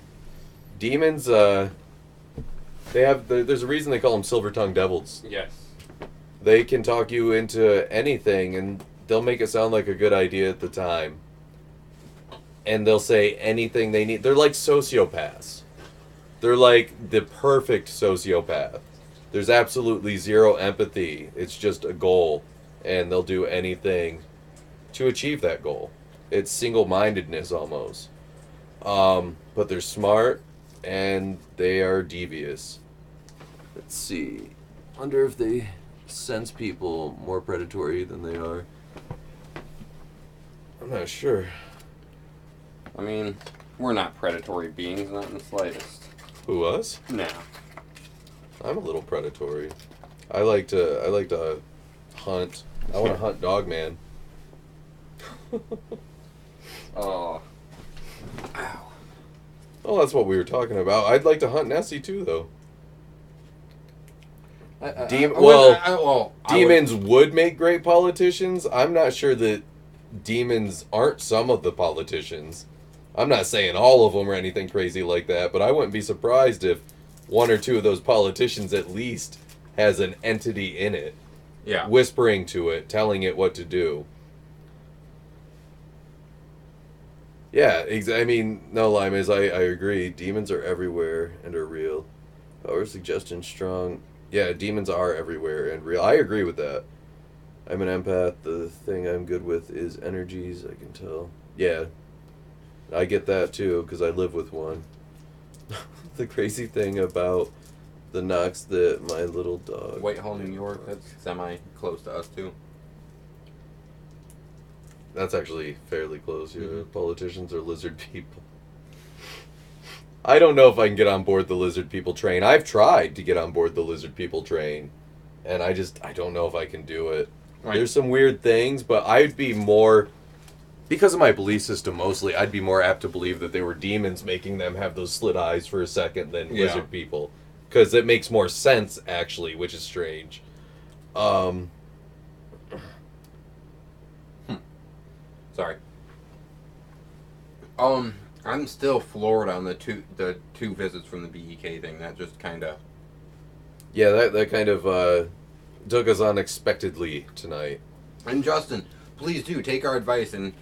Demons, there's a reason they call them silver-tongued devils. Yes. They can talk you into anything, and they'll make it sound like a good idea at the time. And they'll say anything they need. They're like sociopaths. They're like the perfect sociopath. There's absolutely zero empathy. It's just a goal, and they'll do anything to achieve that goal. It's single-mindedness almost. But they're smart, and they are devious. Let's see. Wonder if they sense people more predatory than they are. I'm not sure. I mean, we're not predatory beings, not in the slightest. Who, us? No. I'm a little predatory. I like to hunt. I want to hunt Dogman. Oh. Ow. Oh, that's what we were talking about. I'd like to hunt Nessie too, though. Demons would make great politicians. I'm not sure that demons aren't some of the politicians. I'm not saying all of them or anything crazy like that, but I wouldn't be surprised if one or two of those politicians at least has an entity in it. Yeah. Whispering to it, telling it what to do. Yeah, I mean, no, Limas, I agree. Demons are everywhere and are real. Our suggestion strong. Yeah, demons are everywhere and real. I agree with that. I'm an empath. The thing I'm good with is energies, I can tell. Yeah, I get that too, because I live with one. The crazy thing about the knocks that my little dog... Whitehall, New York, that's semi-close to us too. That's actually fairly close here. Mm-hmm. Politicians are lizard people. I don't know if I can get on board the lizard people train. I've tried to get on board the lizard people train, and I don't know if I can do it. Right. There's some weird things, but I'd be more... Because of my belief system mostly, I'd be more apt to believe that they were demons making them have those slit eyes for a second than lizard people. Because it makes more sense, actually, which is strange. Sorry. I'm still floored on the two visits from the BEK thing. That just kind of... Yeah, that kind of took us unexpectedly tonight. And Justin, please do take our advice and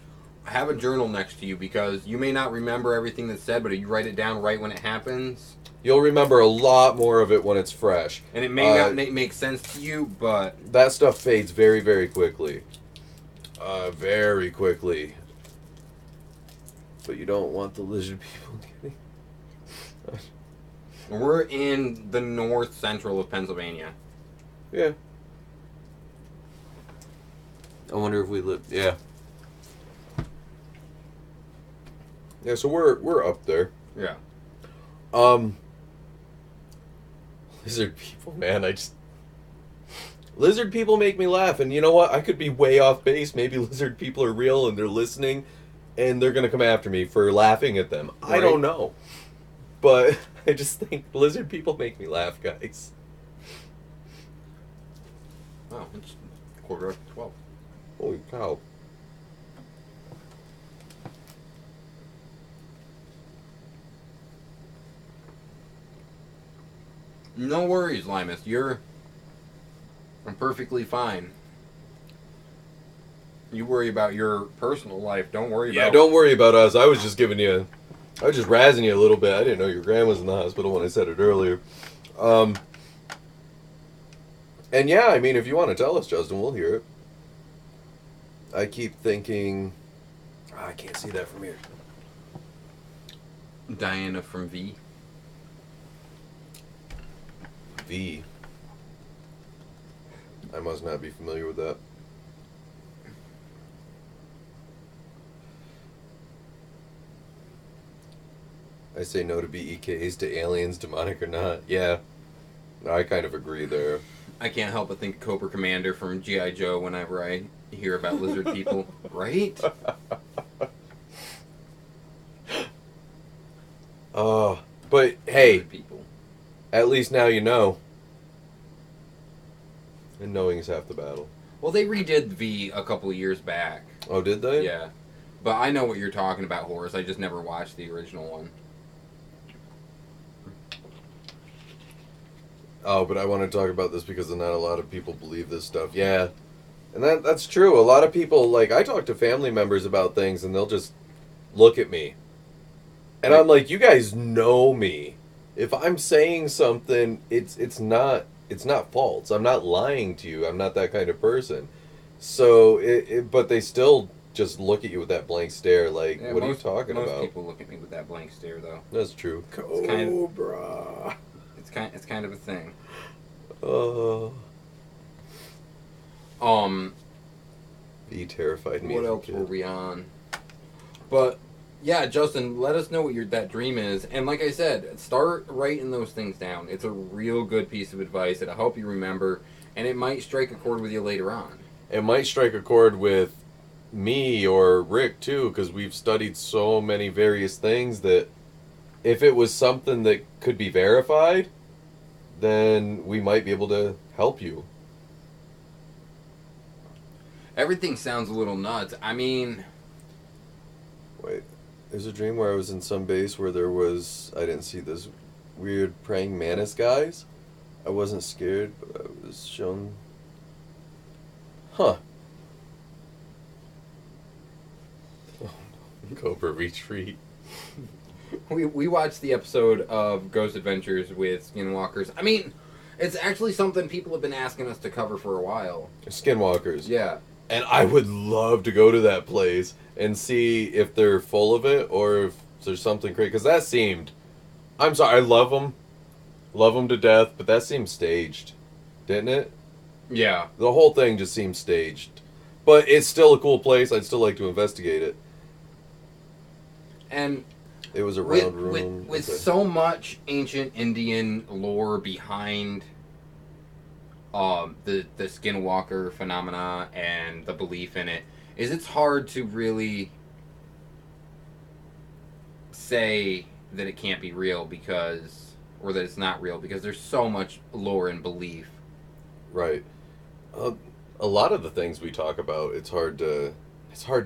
have a journal next to you, because you may not remember everything that's said, but if you write it down right when it happens... You'll remember a lot more of it when it's fresh. And it may not make sense to you, but... That stuff fades very, very quickly. Very quickly. But you don't want the lizard people getting... We're in the north central of Pennsylvania. Yeah. I wonder if we live... Yeah. Yeah, so we're up there. Yeah. Lizard people, man, Lizard people make me laugh, and you know what? I could be way off base. Maybe lizard people are real and they're listening, and they're gonna come after me for laughing at them. Right. I don't know. But I just think lizard people make me laugh, guys. Wow, it's 11:45. Holy cow. No worries, Limas. I'm perfectly fine. You worry about your personal life. Don't worry about... Yeah, don't worry about us. I was just razzing you a little bit. I didn't know your grandma's in the hospital when I said it earlier. And yeah, I mean, if you want to tell us, Justin, we'll hear it. I keep thinking... I can't see that from here. Diana from V. V. I must not be familiar with that. I say no to BEKs, to aliens, demonic or not. Yeah, I kind of agree there. I can't help but think of Cobra Commander from G.I. Joe whenever I hear about lizard people. Right? But hey, lizard people. At least now you know. And knowing is half the battle. Well, they redid V a couple of years back. Oh, did they? Yeah. But I know what you're talking about, Horace. I just never watched the original one. Oh, but I want to talk about this because not a lot of people believe this stuff. Yeah. And that's true. A lot of people, like, I talk to family members about things and they'll just look at me. And I'm like, you guys know me. If I'm saying something, it's not false. I'm not lying to you. I'm not that kind of person. So, but they still just look at you with that blank stare. Like, yeah, what are you talking about? Most people look at me with that blank stare, though. That's true. Cobra. It's kind of a thing. He terrified me. What else were we on? But. Yeah, Justin, let us know what that dream is. And like I said, start writing those things down. It's a real good piece of advice. It'll help you remember, and it might strike a chord with you later on. It might strike a chord with me or Rick, too, because we've studied so many various things that if it was something that could be verified, then we might be able to help you. Everything sounds a little nuts. I mean... Wait, there's a dream where I was in some base where there was... I didn't see this weird praying mantis guys. I wasn't scared, but I was shown... Huh. Oh, Cobra retreat. We watched the episode of Ghost Adventures with Skinwalkers. I mean, it's actually something people have been asking us to cover for a while. Skinwalkers. Yeah. And I would love to go to that place and see if they're full of it or if there's something crazy. Because that seemed... I'm sorry, I love them. Love them to death, but that seemed staged. Didn't it? Yeah. The whole thing just seemed staged. But it's still a cool place. I'd still like to investigate it. And... It was a round room. With so much ancient Indian lore behind the Skinwalker phenomena and the belief in it, it's hard to really say that it can't be real because, or that it's not real, because there's so much lore and belief. Right. A lot of the things we talk about, it's hard to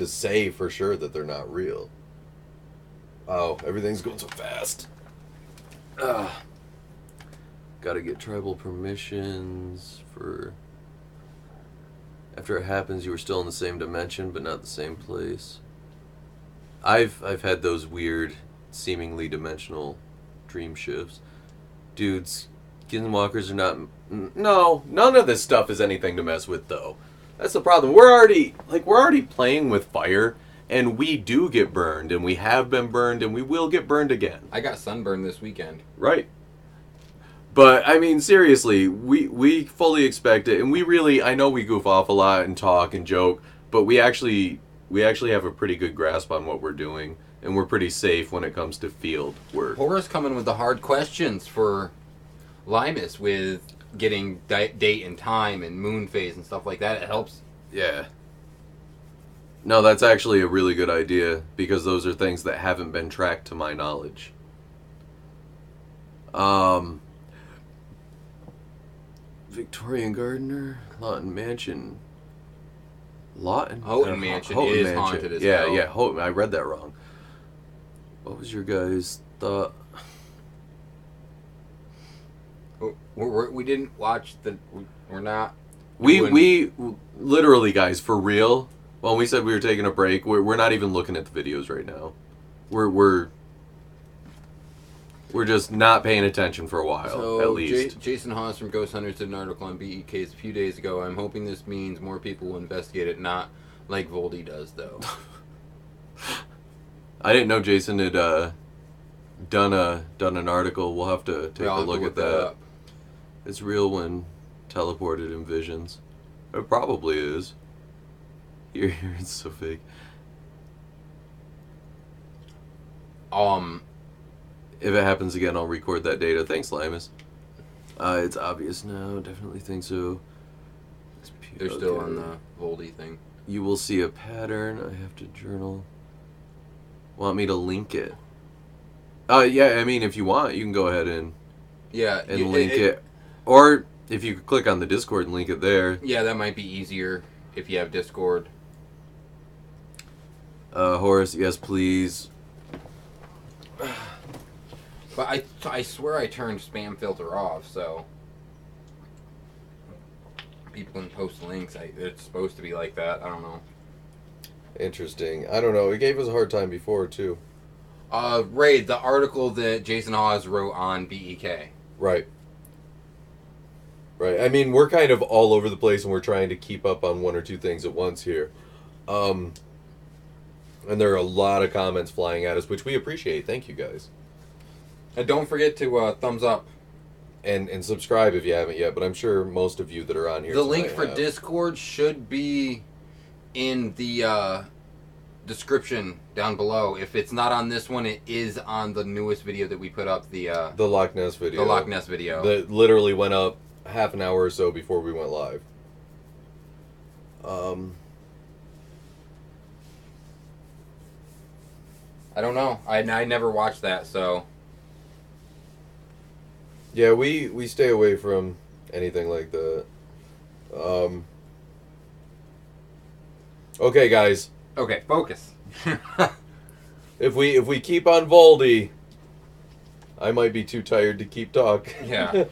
say for sure that they're not real. Oh, everything's going so fast. Gotta get tribal permissions for... After it happens, you were still in the same dimension, but not the same place. I've had those weird, seemingly dimensional dream shifts. Dudes, skinwalkers are not... No, none of this stuff is anything to mess with, though. That's the problem. We're already playing with fire... And we do get burned, and we have been burned, and we will get burned again. I got sunburned this weekend. Right. But, I mean, seriously, we fully expect it, and we really, I know we goof off a lot and talk and joke, but we actually have a pretty good grasp on what we're doing, and we're pretty safe when it comes to field work. Horace coming with the hard questions for Limus with getting date and time and moon phase and stuff like that. It helps. Yeah. No, that's actually a really good idea, because those are things that haven't been tracked to my knowledge. Victorian Gardener, Lawton Mansion. Houghton Mansion is Mansion. haunted as hell. Yeah, Houghton. I read that wrong. What was your guys' thought? We didn't watch the... We're not... We literally, guys, for real... Well, we said we were taking a break. We're not even looking at the videos right now. We're just not paying attention for a while, at least. Jason Hawes from Ghost Hunters did an article on BEKs a few days ago. I'm hoping this means more people will investigate it, not like Voldy does, though. I didn't know Jason had done an article. We'll have to take a look at that. It's real when teleported in visions. It probably is. Here, it's so fake. If it happens again, I'll record that data. Thanks, Limus. It's obvious now. Definitely think so. They're still on the Voldy thing. You will see a pattern. I have to journal. Want me to link it? Yeah, I mean, if you want, you can go ahead and link it. Or if you could click on the Discord and link it there. Yeah, that might be easier if you have Discord. Horace, yes, please. But I swear I turned spam filter off, so people can post links. It's supposed to be like that. I don't know. Interesting. I don't know. It gave us a hard time before, too. Ray, the article that Jason Hawes wrote on BEK. Right. Right. I mean, we're kind of all over the place, and we're trying to keep up on one or two things at once here. And there are a lot of comments flying at us, which we appreciate. Thank you, guys. And don't forget to thumbs up. And subscribe if you haven't yet, but I'm sure most of you that are on here The link for Discord should be in the description down below. If it's not on this one, it is on the newest video that we put up, the Loch Ness video. The Loch Ness video. That literally went up half an hour or so before we went live. I don't know. I never watched that, so Yeah, we stay away from anything like that. Okay, guys. Okay, focus. If we keep on Voldy, I might be too tired to keep talking. Yeah.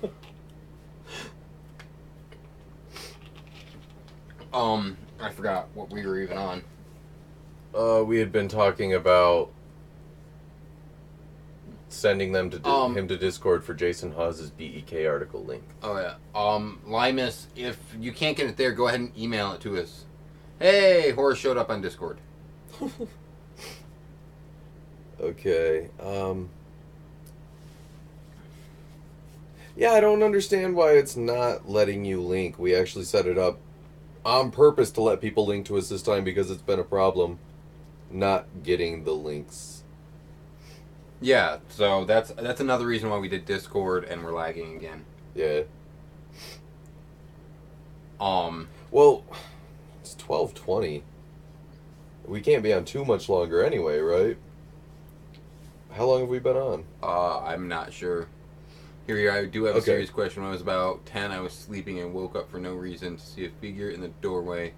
I forgot what we were even on. We had been talking about sending them to him to Discord for Jason Hawes' BEK article link. Oh yeah. Limus, if you can't get it there, go ahead and email it to us. Hey, Horace showed up on Discord. Okay. Yeah, I don't understand why it's not letting you link. We actually set it up on purpose to let people link to us this time because it's been a problem not getting the links. Yeah, so that's another reason why we did Discord and we're lagging again. Yeah. Well, it's 12:20. We can't be on too much longer anyway, right? How long have we been on? I'm not sure. Here, I do have a serious question. When I was about 10, I was sleeping and woke up for no reason to see a figure in the doorway,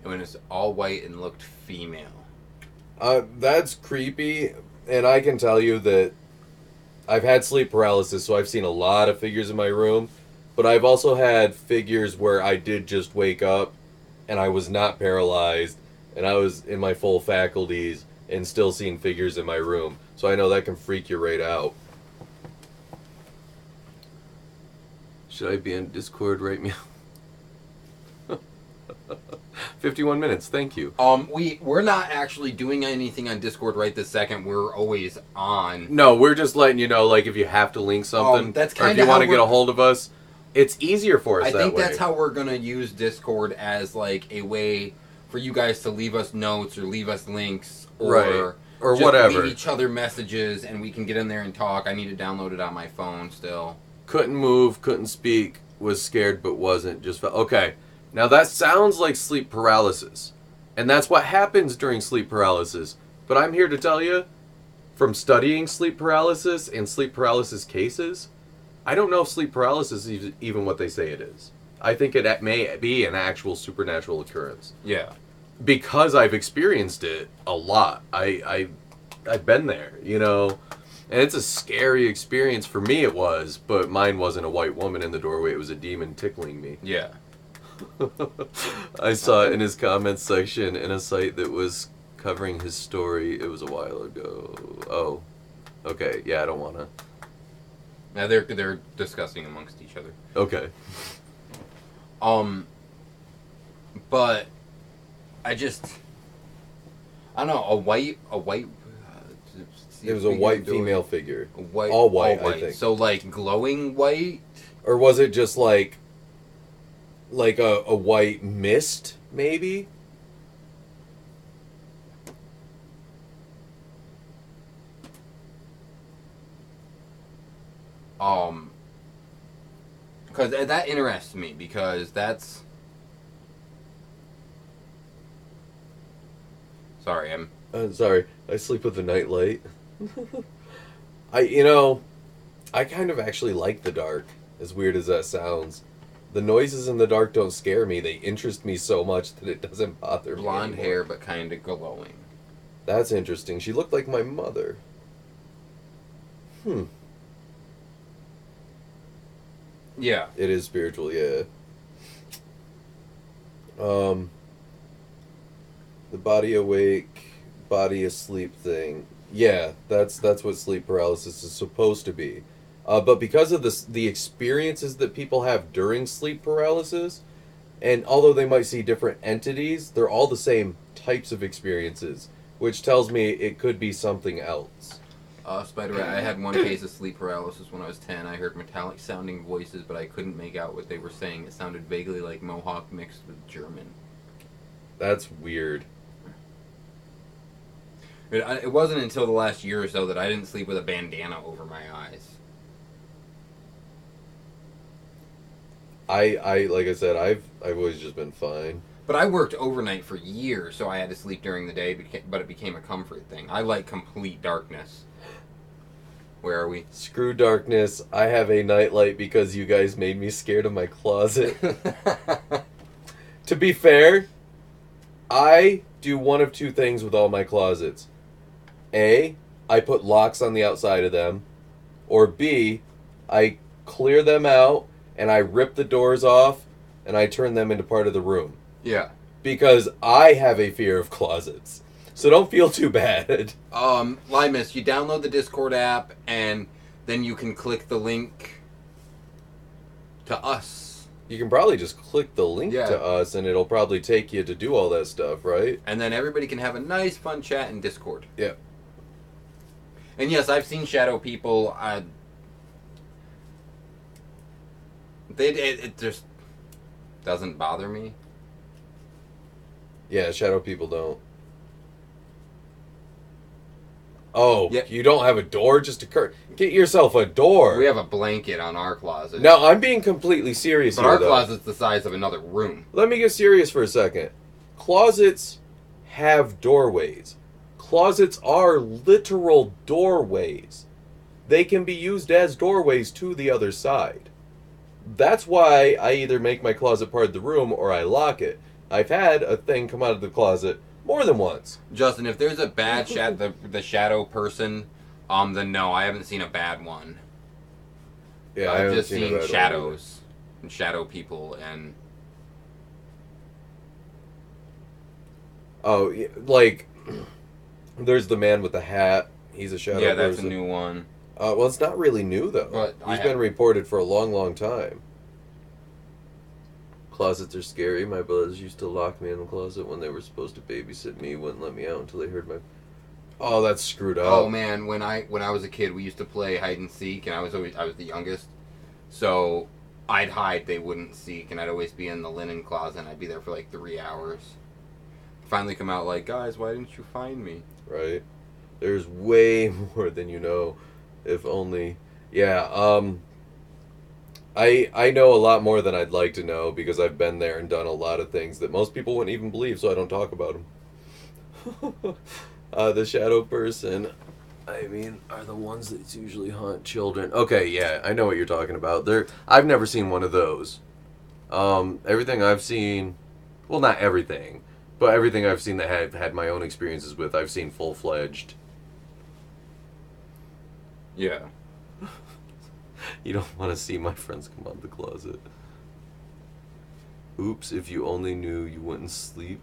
and when it's all white and looked female. That's creepy, and I can tell you that I've had sleep paralysis, so I've seen a lot of figures in my room, but I've also had figures where I did just wake up, and I was not paralyzed, and I was in my full faculties, and still seeing figures in my room. So I know that can freak you right out. Should I be on Discord right now? 51 minutes, thank you. We're not actually doing anything on Discord right this second. We're always on. No, we're just letting you know, like, if you have to link something, that's or if kinda you want to how get a hold of us, it's easier for us I that think way. that's how we're going to use Discord, as, like, a way for you guys to leave us notes or leave us links or... Right. Or just whatever. leave each other messages and we can get in there and talk. I need to download it on my phone still. Couldn't move, couldn't speak, was scared but wasn't, just felt... Okay, now that sounds like sleep paralysis. And that's what happens during sleep paralysis. But I'm here to tell you, from studying sleep paralysis and sleep paralysis cases, I don't know if sleep paralysis is even what they say it is. I think it may be an actual supernatural occurrence. Yeah. Because I've experienced it a lot. I've been there, you know. And it's a scary experience. For me it was, but mine wasn't a white woman in the doorway. It was a demon tickling me. Yeah. I saw it in his comments section in a site that was covering his story. It was a while ago. Oh. Okay, yeah, I don't want to. Now they're discussing amongst each other. Okay. But I don't know, a white it was a white female figure. All white, I think. So, like, glowing white? Or was it just like a white mist, maybe? Because that interests me, because that's... Sorry, sorry, I sleep with the night light. I kind of actually like the dark, as weird as that sounds. The noises in the dark don't scare me. They interest me so much that it doesn't bother me blonde anymore. hair, but kind of glowing. That's interesting. She looked like my mother. Yeah. It is spiritual, yeah. The body awake, body asleep thing. Yeah, that's what sleep paralysis is supposed to be. But because of the experiences that people have during sleep paralysis, and although they might see different entities, they're all the same types of experiences, which tells me it could be something else. Spider, I had one case of sleep paralysis when I was 10. I heard metallic sounding voices, but I couldn't make out what they were saying. It sounded vaguely like Mohawk mixed with German. That's weird. It wasn't until the last year or so that I didn't sleep with a bandana over my eyes. I like I said, I've always just been fine. But I worked overnight for years, so I had to sleep during the day, but it became a comfort thing. I like complete darkness. Where are we? Screw darkness. I have a nightlight because you guys made me scared of my closet. To be fair, I do one of two things with all my closets. A, I put locks on the outside of them. Or B, I clear them out and I rip the doors off and I turn them into part of the room. Yeah. Because I have a fear of closets. So don't feel too bad. Limus, you download the Discord app and then you can click the link to us. You can probably just click the link Yeah. to us and it'll probably take you to do all that stuff, right? And then everybody can have a nice, fun chat in Discord. Yeah. And yes, I've seen shadow people. It just doesn't bother me. Yeah, shadow people don't. Oh, Yeah. You don't have a door? Just to get yourself a door. We have a blanket on our closet. No, I'm being completely serious But here, our though. closet's the size of another room. Let me get serious for a second. Closets have doorways. Closets are literal doorways. They can be used as doorways to the other side. That's why I either make my closet part of the room or I lock it. I've had a thing come out of the closet more than once. Justin, if there's a bad the shadow person, then no, I haven't seen a bad one. Yeah, I I've haven't just seen a seen bad one shadows and shadow people and Oh, yeah, like, there's the man with the hat. He's a shadow yeah, that's person. a new one. Well, it's not really new, though. But He's been reported for a long, long time. Closets are scary. My brothers used to lock me in the closet when they were supposed to babysit me. Wouldn't let me out until they heard my... Oh, that's screwed up. Oh man, when I was a kid, we used to play hide and seek, and I was the youngest, so I'd hide. They wouldn't seek, and I'd always be in the linen closet. And I'd be there for like 3 hours. Finally, come out like, guys, why didn't you find me? Right. There's way more than you know. If only... Yeah, I know a lot more than I'd like to know because I've been there and done a lot of things that most people wouldn't even believe, so I don't talk about them. The shadow person, I mean, are the ones that usually haunt children. Okay, yeah, I know what you're talking about. I've never seen one of those. Everything I've seen, well, not everything, but everything I've seen that I've had my own experiences with, I've seen full-fledged. Yeah. You don't want to see my friends come out of the closet. Oops, if you only knew you wouldn't sleep.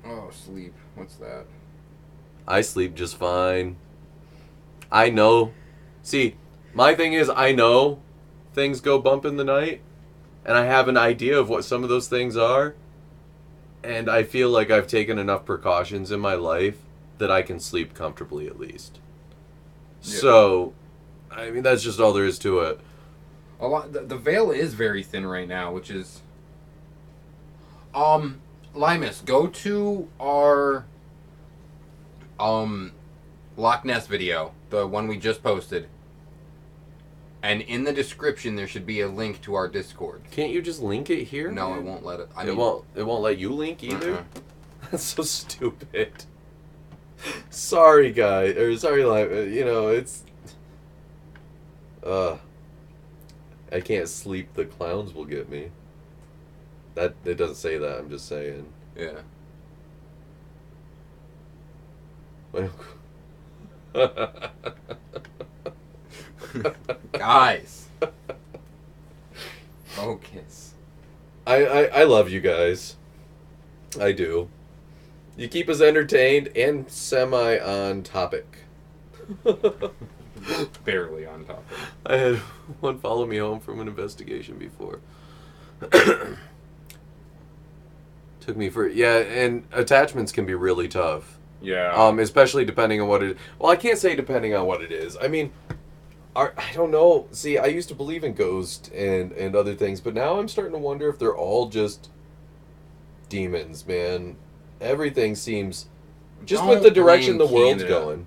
Oh, sleep. What's that? I sleep just fine. I know. See, my thing is I know things go bump in the night, and I have an idea of what some of those things are, and I feel like I've taken enough precautions in my life that I can sleep comfortably at least. Yeah. So, I mean, that's just all there is to it. A lot. The veil is very thin right now, which is. Limus, go to our Loch Ness video, the one we just posted, and in the description there should be a link to our Discord. Can't you just link it here? No, man? it won't let it. It won't let you link either. That's so stupid. Sorry, guys, or sorry, you know, it's. I can't sleep. The clowns will get me. That it doesn't say that. I'm just saying. Yeah. Guys. Focus. I love you guys. I do. You keep us entertained and semi on topic. Barely on topic. I had one follow me home from an investigation before. Took me for... Yeah, and attachments can be really tough. Yeah. Especially depending on what it... Well, I can't say depending on what it is. I mean, I don't know. See, I used to believe in ghosts and other things, but now I'm starting to wonder if they're all just demons, man. Everything seems... Just Don't with the direction the blame world's Canada. going.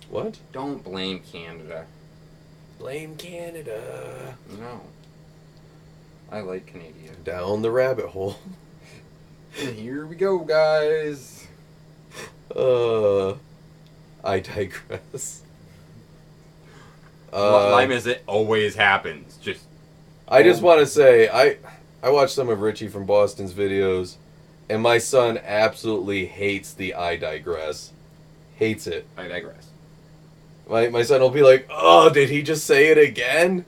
What? Don't blame Canada. Blame Canada. No. I like Canada. Down the rabbit hole. Here we go, guys. I digress. Lime as it always happens. I just want to say, I watched some of Richie from Boston's videos, and my son absolutely hates the I digress. Hates it. I digress. My son will be like, oh, did he just say it again?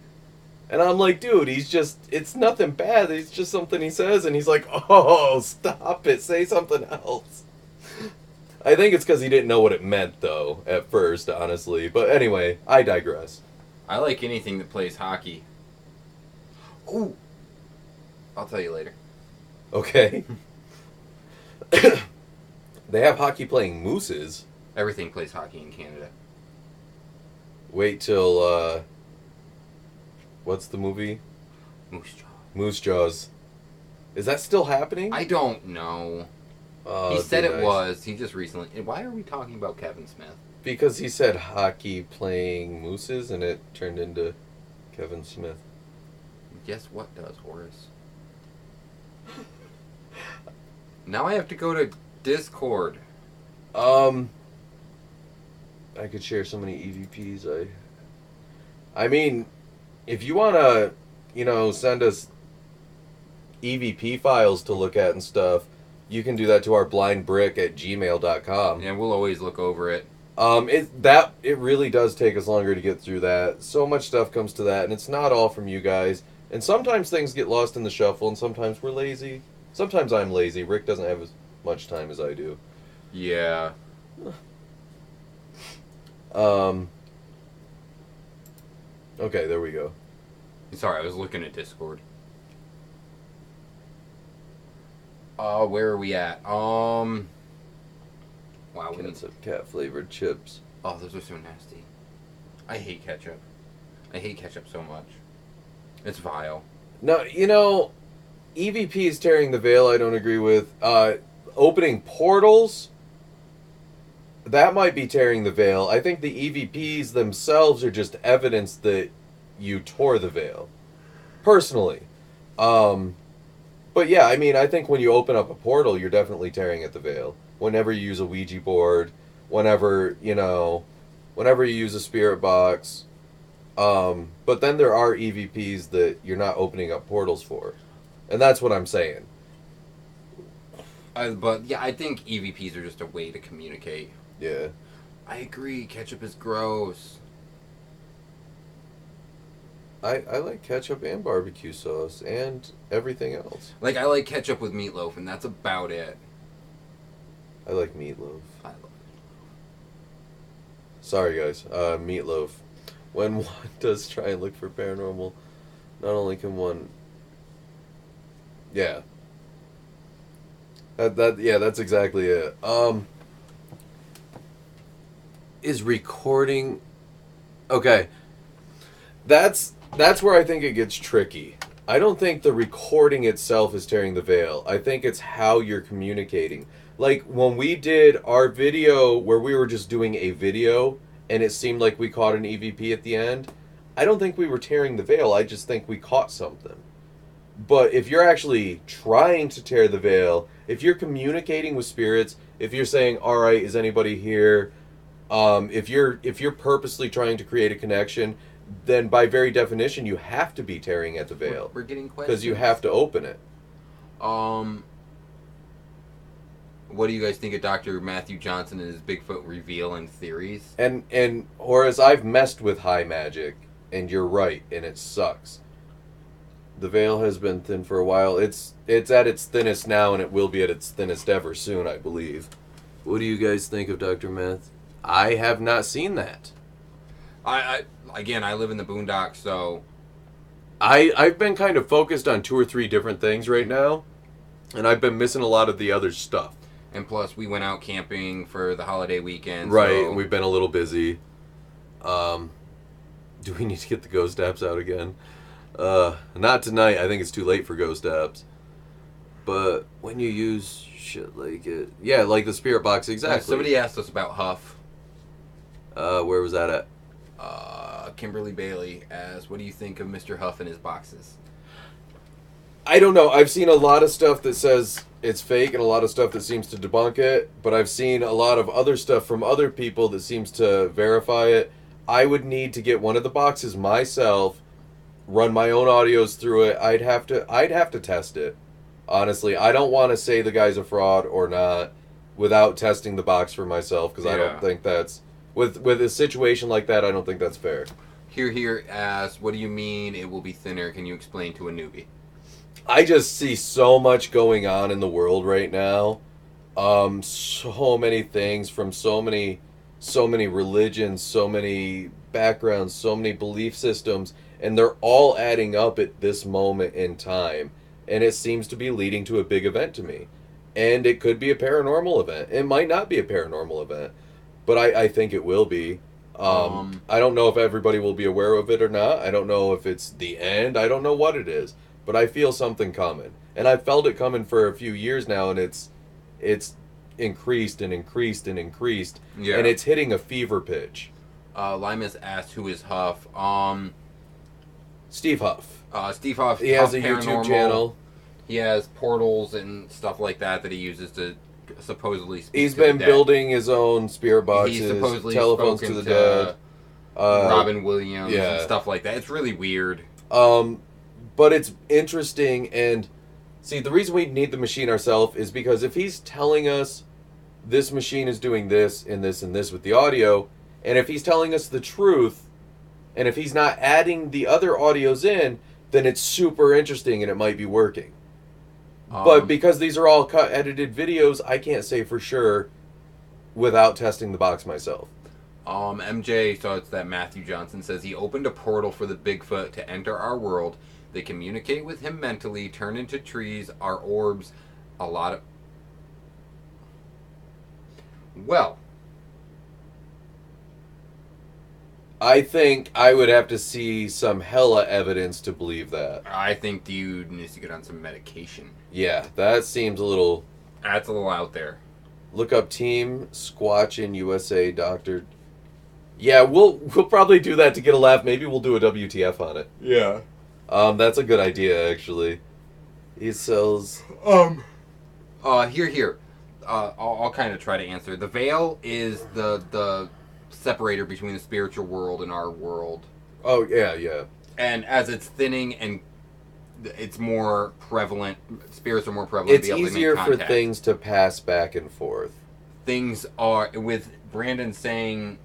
And I'm like, dude, it's nothing bad. It's just something he says. And he's like, oh, stop it. Say something else. I think it's because he didn't know what it meant, though, at first, honestly. But anyway, I digress. I like anything that plays hockey. Ooh. I'll tell you later. Okay. They have hockey playing mooses. Everything plays hockey in Canada. Wait till, what's the movie? Moose Jaw. Moose Jaws. Is that still happening? I don't know. He said it was. He just recently... Why are we talking about Kevin Smith? Because he said hockey playing mooses, and it turned into Kevin Smith. Guess what does, Horace? Now I have to go to Discord. I could share so many EVPs. I mean, if you want to, send us EVP files to look at and stuff, you can do that to our blindbrick@gmail.com. Yeah, we'll always look over it. It really does take us longer to get through that. So much stuff comes to that, and it's not all from you guys. And sometimes things get lost in the shuffle, and sometimes we're lazy. Sometimes I'm lazy. Rick doesn't have as much time as I do. Yeah. Okay, there we go. Sorry, I was looking at Discord. Where are we at? Wow. Cat-flavored chips. Oh, those are so nasty. I hate ketchup. I hate ketchup so much. It's vile. No, EVP is tearing the veil. I don't agree with. Opening portals, that might be tearing the veil. I think the EVPs themselves are just evidence that you tore the veil. Personally. But yeah, I mean, I think when you open up a portal, you're definitely tearing at the veil. Whenever you use a Ouija board, whenever you use a spirit box. But then there are EVPs that you're not opening up portals for. And that's what I'm saying. But yeah, I think EVPs are just a way to communicate. Yeah. I agree, ketchup is gross. I like ketchup and barbecue sauce and everything else. Like, I like ketchup with meatloaf, and that's about it. I like meatloaf. I love meatloaf. Sorry, guys. Meatloaf. When one does try and look for paranormal, not only can one... Yeah. That's exactly it. Is recording... Okay. That's where I think it gets tricky. I don't think the recording itself is tearing the veil. I think it's how you're communicating. Like, when we did our video where we were just doing a video and it seemed like we caught an EVP at the end, I don't think we were tearing the veil. I just think we caught something. But if you're actually trying to tear the veil, if you're communicating with spirits, if you're saying, all right, is anybody here? If you're purposely trying to create a connection, then by very definition, you have to be tearing at the veil. We're getting questions. Because you have to open it. What do you guys think of Dr. Matthew Johnson and his Bigfoot reveal and theories? And Horace, I've messed with high magic, and you're right, and it sucks. The veil has been thin for a while. It's at its thinnest now, and it will be at its thinnest ever soon, I believe. What do you guys think of Dr. Meth? I have not seen that. I live in the boondocks, so... I've been kind of focused on 2 or 3 different things right now, and I've been missing a lot of the other stuff. And plus, we went out camping for the holiday weekend. Right, so... and we've been a little busy. Do we need to get the ghost apps out again? Not tonight. I think it's too late for ghost apps. But when you use shit like it... Yeah, like the spirit box, exactly. Somebody asked us about Huff. Where was that at? Kimberly Bailey as, what do you think of Mr. Huff and his boxes? I don't know. I've seen a lot of stuff that says it's fake and a lot of stuff that seems to debunk it, but I've seen a lot of other stuff from other people that seems to verify it. I would need to get one of the boxes myself, run my own audios through it. I'd have to test it. Honestly, I don't want to say the guy's a fraud or not without testing the box for myself, because I don't think that's with a situation like that. I don't think that's fair. Here asks, what do you mean it will be thinner? Can you explain to a newbie? I just see so much going on in the world right now. So many things from so many religions, so many backgrounds, so many belief systems, and they're all adding up at this moment in time. And it seems to be leading to a big event to me. And it could be a paranormal event. It might not be a paranormal event, but I think it will be. I don't know if everybody will be aware of it or not. I don't know if it's the end. I don't know what it is. But I feel something coming. And I've felt it coming for a few years now, and it's increased and increased and increased. Yeah. And it's hitting a fever pitch. Limas asked, who is Huff? Steve Huff. Steve Huff. He has a YouTube channel. He has portals and stuff like that he uses to supposedly speak He's to the been dead. building his own spirit boxes, He's supposedly telephones to the dead. Robin Williams and stuff like that. It's really weird. But it's interesting, and see, the reason we need the machine ourselves is because if he's telling us this machine is doing this and this and this with the audio, and if he's telling us the truth, and if he's not adding the other audios in, then it's super interesting and it might be working. But because these are all cut, edited videos, I can't say for sure without testing the box myself. MJ, so it's that Matthew Johnson, says he opened a portal for the Bigfoot to enter our world. They communicate with him mentally, turn into trees, our orbs, a lot of... Well... I think I would have to see some hella evidence to believe that. I think dude needs to get on some medication. Yeah, that seems a little... That's a little out there. Look up Team Squatchin USA Doctor. Yeah, we'll probably do that to get a laugh. Maybe we'll do a WTF on it. Yeah. That's a good idea, actually. He sells... Here. I'll kind of try to answer. The veil is the separator between the spiritual world and our world. Oh, yeah. And as it's thinning and it's more prevalent, spirits are more prevalent. It's easier for things to pass back and forth. Things are, with Brandon saying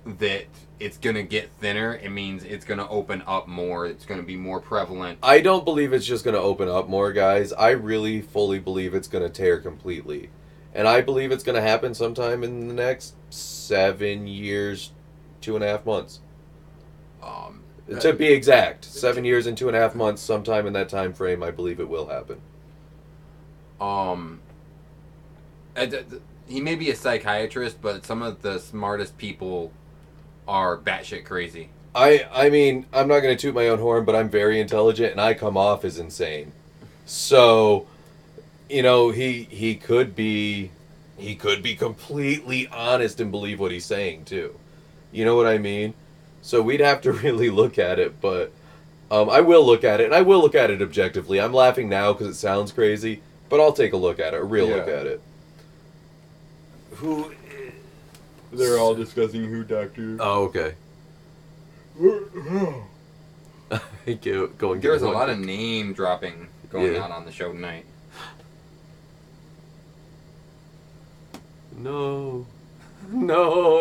that it's going to get thinner, it means it's going to open up more. It's going to be more prevalent. I don't believe it's just going to open up more, guys. I really fully believe it's going to tear completely. And I believe it's going to happen sometime in the next 7 years, 2.5 months. To be exact, 7 years and 2.5 months, sometime in that time frame, I believe it will happen. He may be a psychiatrist, but some of the smartest people are batshit crazy. I mean, I'm not going to toot my own horn, but I'm very intelligent, and I come off as insane. So... You know, he could be completely honest and believe what he's saying too. You know what I mean? So we'd have to really look at it, but I will look at it, and I will look at it objectively. I'm laughing now because it sounds crazy, but I'll take a look at it, a real look at it. They're all discussing who doctor. Oh, okay. There's a lot of name dropping going on the show tonight. No,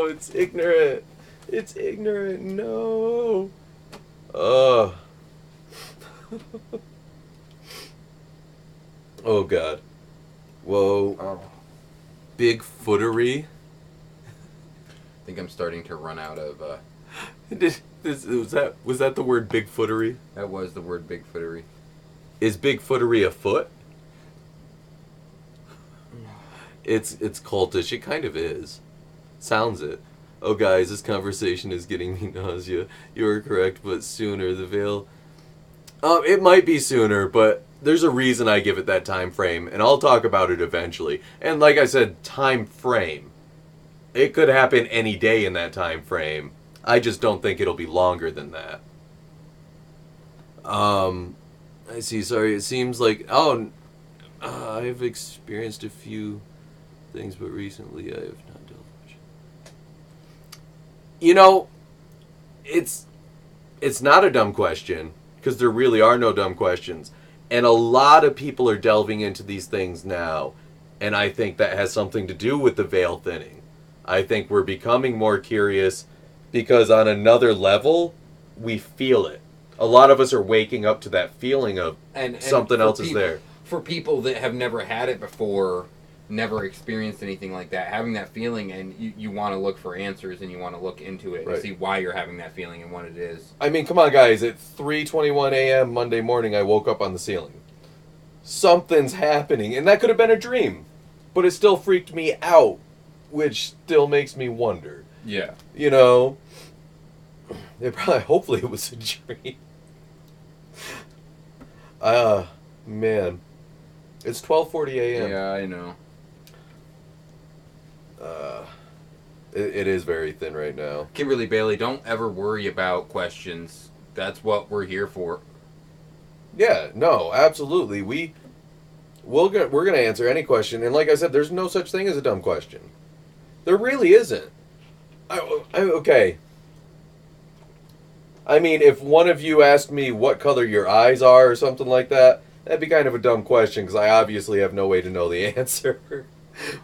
it's ignorant. It's ignorant. No. Oh, God. Whoa. Oh. Bigfootery. I think I'm starting to run out of... Was that the word bigfootery? That was the word bigfootery. Is bigfootery a foot? It's cultish. It kind of is. Sounds it. Oh, guys, this conversation is getting me nausea. You are correct, but sooner. The veil... it might be sooner, but there's a reason I give it that time frame, and I'll talk about it eventually. And like I said, time frame. It could happen any day in that time frame. I just don't think it'll be longer than that. I see. Sorry, it seems like... I've experienced a few... things, but recently I have not dealt much. You know, it's not a dumb question, because there really are no dumb questions. And a lot of people are delving into these things now. And I think that has something to do with the veil thinning. I think we're becoming more curious because on another level, we feel it. A lot of us are waking up to that feeling of something else is there. For people that have never had it before, never experienced anything like that, having that feeling, and you want to look for answers and you want to look into it and see why you're having that feeling and what it is. I mean, come on, guys. At 3:21 a.m. Monday morning, I woke up on the ceiling. Something's happening, and that could have been a dream, but it still freaked me out, which still makes me wonder. Yeah. You know, hopefully it was a dream. Man. It's 12:40 a.m. Yeah, I know. It is very thin right now. Kimberly Bailey, don't ever worry about questions. That's what we're here for. Yeah, no, absolutely. We're gonna answer any question, and like I said, there's no such thing as a dumb question. There really isn't. Okay. I mean, if one of you asked me what color your eyes are or something like that, that'd be kind of a dumb question, because I obviously have no way to know the answer.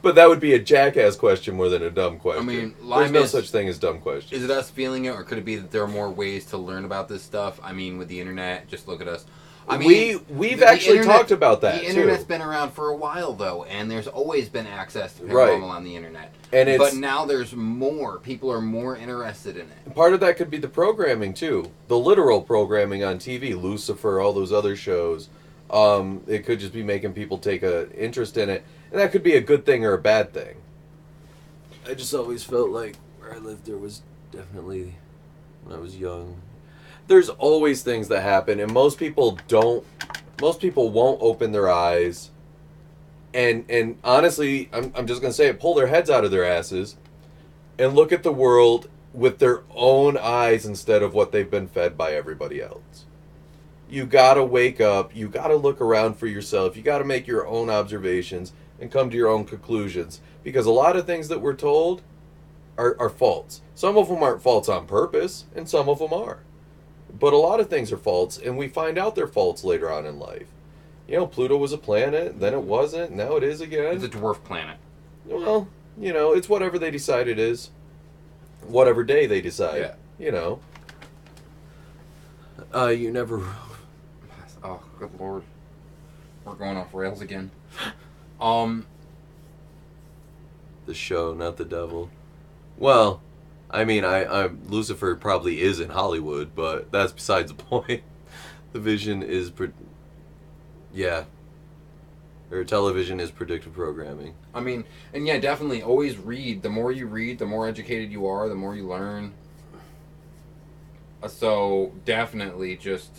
But that would be a jackass question more than a dumb question. I mean, there's no such thing as dumb questions. Is it us feeling it, or could it be that there are more ways to learn about this stuff? I mean, with the internet, just look at us. I mean, we've actually talked about that, too. The internet's been around for a while, though, and there's always been access to paranormal on the internet. But now there's more. People are more interested in it. Part of that could be the programming, too. The literal programming on TV, Lucifer, all those other shows. It could just be making people take an interest in it. And that could be a good thing or a bad thing. I just always felt like where I lived there was definitely, when I was young, there's always things that happen, and most people won't open their eyes. And honestly, I'm just going to say it, pull their heads out of their asses and look at the world with their own eyes instead of what they've been fed by everybody else. You got to wake up, you got to look around for yourself, you got to make your own observations and come to your own conclusions, because a lot of things that we're told are false. Some of them aren't false on purpose, and some of them are. But a lot of things are false, and we find out they're false later on in life. You know, Pluto was a planet, then it wasn't, now it is again. It's a dwarf planet. Well, you know, it's whatever they decide it is. Whatever day they decide. Yeah. You know. You never... Oh, good lord. We're going off rails again. The show, not the devil. Well, I mean, Lucifer probably is in Hollywood, but that's besides the point. The vision is... Or television is predictive programming. I mean, and yeah, definitely always read. The more you read, the more educated you are, the more you learn. So, definitely just...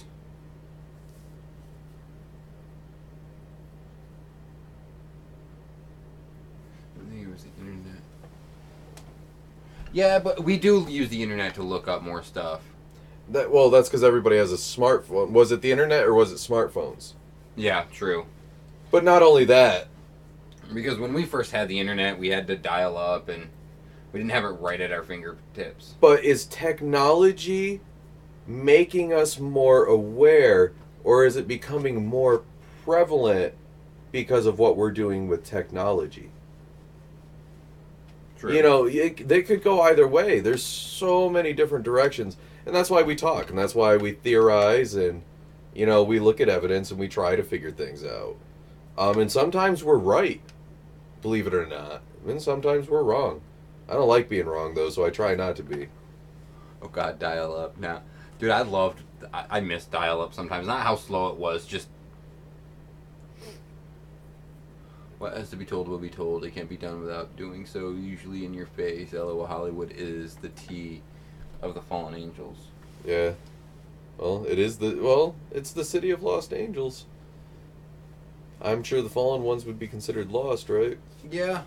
I think it was the internet. Yeah, but we do use the internet to look up more stuff. Well, that's because everybody has a smartphone. Was it the internet or was it smartphones? Yeah, true. But not only that. Because when we first had the internet, we had to dial up, and we didn't have it right at our fingertips. But is technology making us more aware, or is it becoming more prevalent because of what we're doing with technology? True. You know, they could go either way. There's so many different directions. And that's why we talk, and that's why we theorize, and, you know, we look at evidence, and we try to figure things out. And sometimes we're right, believe it or not. And sometimes we're wrong. I don't like being wrong, though, so I try not to be. Oh, God, dial-up. Now, dude, I miss dial-up sometimes. Not how slow it was, just... What has to be told will be told. It can't be done without doing so. Usually in your face. LOL Hollywood is the T of the fallen angels. Yeah. Well, it's the city of lost angels. I'm sure the fallen ones would be considered lost, right? Yeah.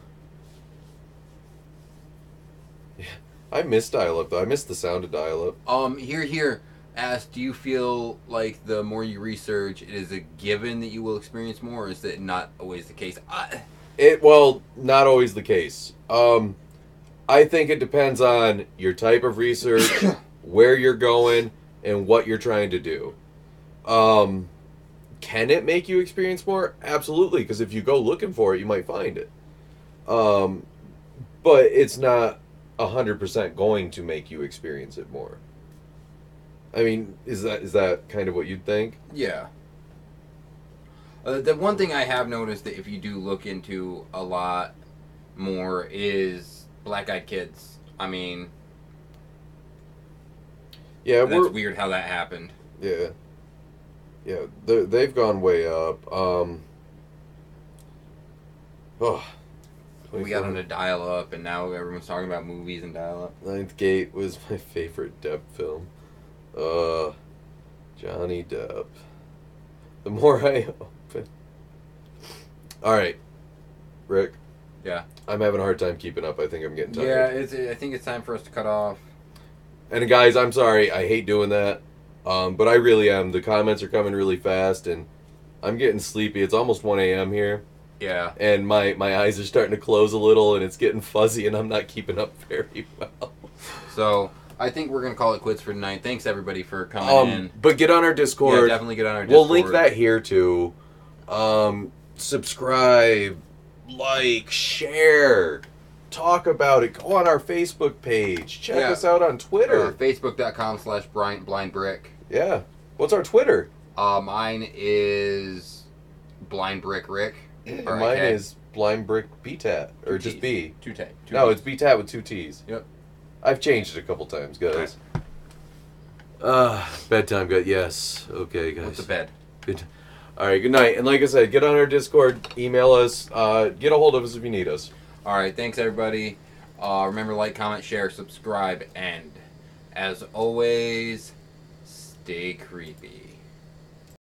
Yeah. I miss dial-up, though. I miss the sound of dial-up. Here. Ask, do you feel like the more you research, it is a given that you will experience more, or is that not always the case? Not always the case. I think it depends on your type of research, where you're going, and what you're trying to do. Can it make you experience more? Absolutely, because if you go looking for it, you might find it. But it's not 100% going to make you experience it more. I mean, is that kind of what you'd think? Yeah. The one thing I have noticed that if you do look into a lot more is black-eyed kids. I mean, yeah, that's weird how that happened. Yeah. Yeah, they've gone way up. We got on a dial-up, and now everyone's talking about movies and dial-up. Ninth Gate was my favorite Depp film. Johnny Depp. The more I open. Alright, Rick. Yeah. I'm having a hard time keeping up. I think I'm getting tired. Yeah, I think it's time for us to cut off. And guys, I'm sorry. I hate doing that. But I really am. The comments are coming really fast, and I'm getting sleepy. It's almost 1 a.m. here. Yeah. And my eyes are starting to close a little, and it's getting fuzzy, and I'm not keeping up very well. So, I think we're going to call it quits for tonight. Thanks, everybody, for coming in. But get on our Discord. Yeah, definitely get on our Discord. We'll link that here, too. Subscribe, like, share, talk about it. Go on our Facebook page. Check us out on Twitter. Facebook.com/BlindBrik. Yeah. What's our Twitter? Mine is BlindBrik Rick. Mine is BlindBrik BTat. Or just B. Two T. No, it's BTat with 2 T's. Yep. I've changed it a couple times, guys. Bedtime, guys. Yes. Okay, guys. What's the bed? Good. All right, good night. And like I said, get on our Discord, email us, get a hold of us if you need us. All right, thanks, everybody. Remember, like, comment, share, subscribe, and as always, stay creepy.